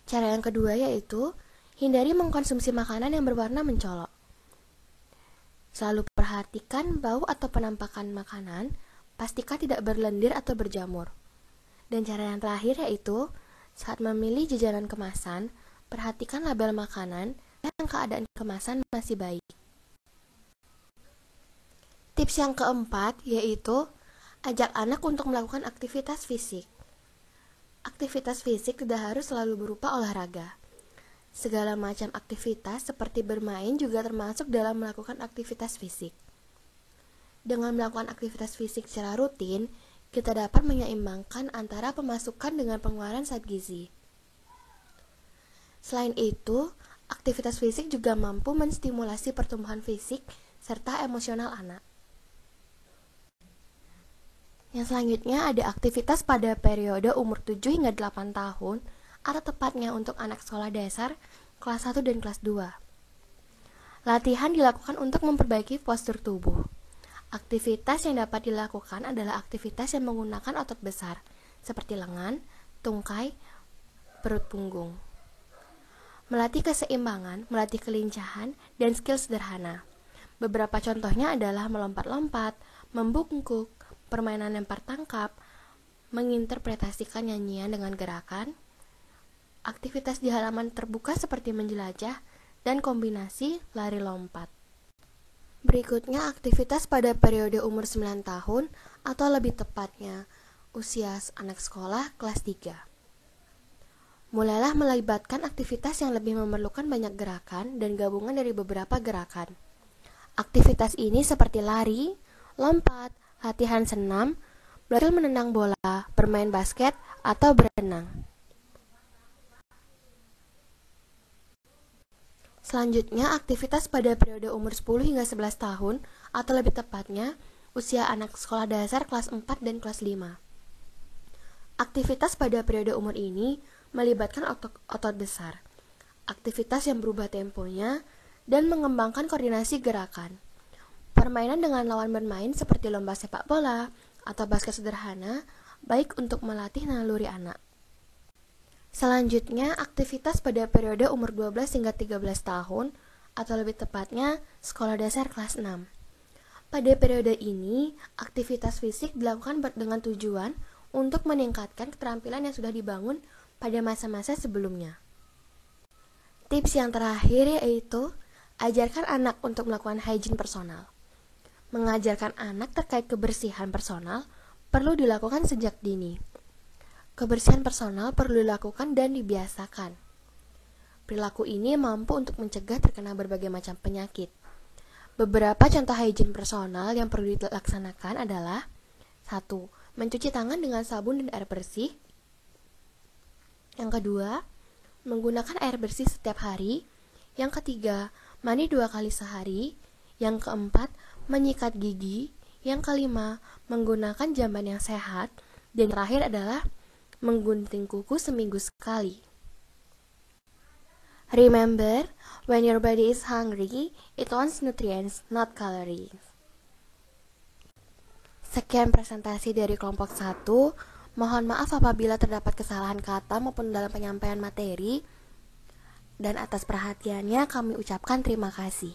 Speaker 1: Cara yang kedua yaitu hindari mengkonsumsi makanan yang berwarna mencolok. Selalu perhatikan bau atau penampakan makanan, pastikan tidak berlendir atau berjamur. Dan cara yang terakhir yaitu saat memilih jajanan kemasan, perhatikan label makanan dan keadaan kemasan masih baik. Tips yang keempat yaitu ajak anak untuk melakukan aktivitas fisik. Aktivitas fisik tidak harus selalu berupa olahraga. Segala macam aktivitas seperti bermain juga termasuk dalam melakukan aktivitas fisik. Dengan melakukan aktivitas fisik secara rutin, kita dapat menyeimbangkan antara pemasukan dengan pengeluaran zat gizi. Selain itu, Aktivitas fisik juga mampu menstimulasi pertumbuhan fisik serta emosional anak. Yang selanjutnya ada aktivitas pada periode umur 7 hingga 8 tahun atau tepatnya untuk anak sekolah dasar kelas 1 dan kelas 2. Latihan dilakukan untuk memperbaiki postur tubuh. Aktivitas yang dapat dilakukan adalah aktivitas yang menggunakan otot besar seperti lengan, tungkai, perut punggung. Melatih keseimbangan, melatih kelincahan, dan skill sederhana. Beberapa contohnya adalah melompat-lompat, membungkuk, permainan lempar tangkap, menginterpretasikan nyanyian dengan gerakan, aktivitas di halaman terbuka seperti menjelajah, dan kombinasi lari lompat. Berikutnya aktivitas pada periode umur 9 tahun atau lebih tepatnya usia anak sekolah kelas 3. Mulailah melibatkan aktivitas yang lebih memerlukan banyak gerakan dan gabungan dari beberapa gerakan. Aktivitas ini seperti lari, lompat, latihan senam, belajar menendang bola, bermain basket, atau berenang. Selanjutnya, aktivitas pada periode umur 10 hingga 11 tahun, atau lebih tepatnya, usia anak sekolah dasar kelas 4 dan kelas 5. Aktivitas pada periode umur ini melibatkan otot besar, aktivitas yang berubah temponya, dan mengembangkan koordinasi gerakan. Permainan dengan lawan bermain seperti lomba sepak bola atau basket sederhana, baik untuk melatih naluri anak. Selanjutnya, aktivitas pada periode umur 12 hingga 13 tahun, atau lebih tepatnya sekolah dasar kelas 6. Pada periode ini, aktivitas fisik dilakukan dengan tujuan untuk meningkatkan keterampilan yang sudah dibangun pada masa-masa sebelumnya. Tips yang terakhir yaitu, ajarkan anak untuk melakukan hygiene personal. Mengajarkan anak terkait kebersihan personal perlu dilakukan sejak dini. Kebersihan personal perlu dilakukan dan dibiasakan. Perilaku ini mampu untuk mencegah terkena berbagai macam penyakit. Beberapa contoh hygiene personal yang perlu dilaksanakan adalah 1. Mencuci tangan dengan sabun dan air bersih. Yang kedua, menggunakan air bersih setiap hari. Yang ketiga, mandi 2 kali sehari. Yang keempat, menyikat gigi. Yang kelima, menggunakan jamban yang sehat. Dan terakhir adalah menggunting kuku seminggu sekali. Remember, when your body is hungry, it wants nutrients, not calories. Sekian presentasi dari kelompok 1. Mohon maaf apabila terdapat kesalahan kata maupun dalam penyampaian materi. Dan atas perhatiannya kami ucapkan terima kasih.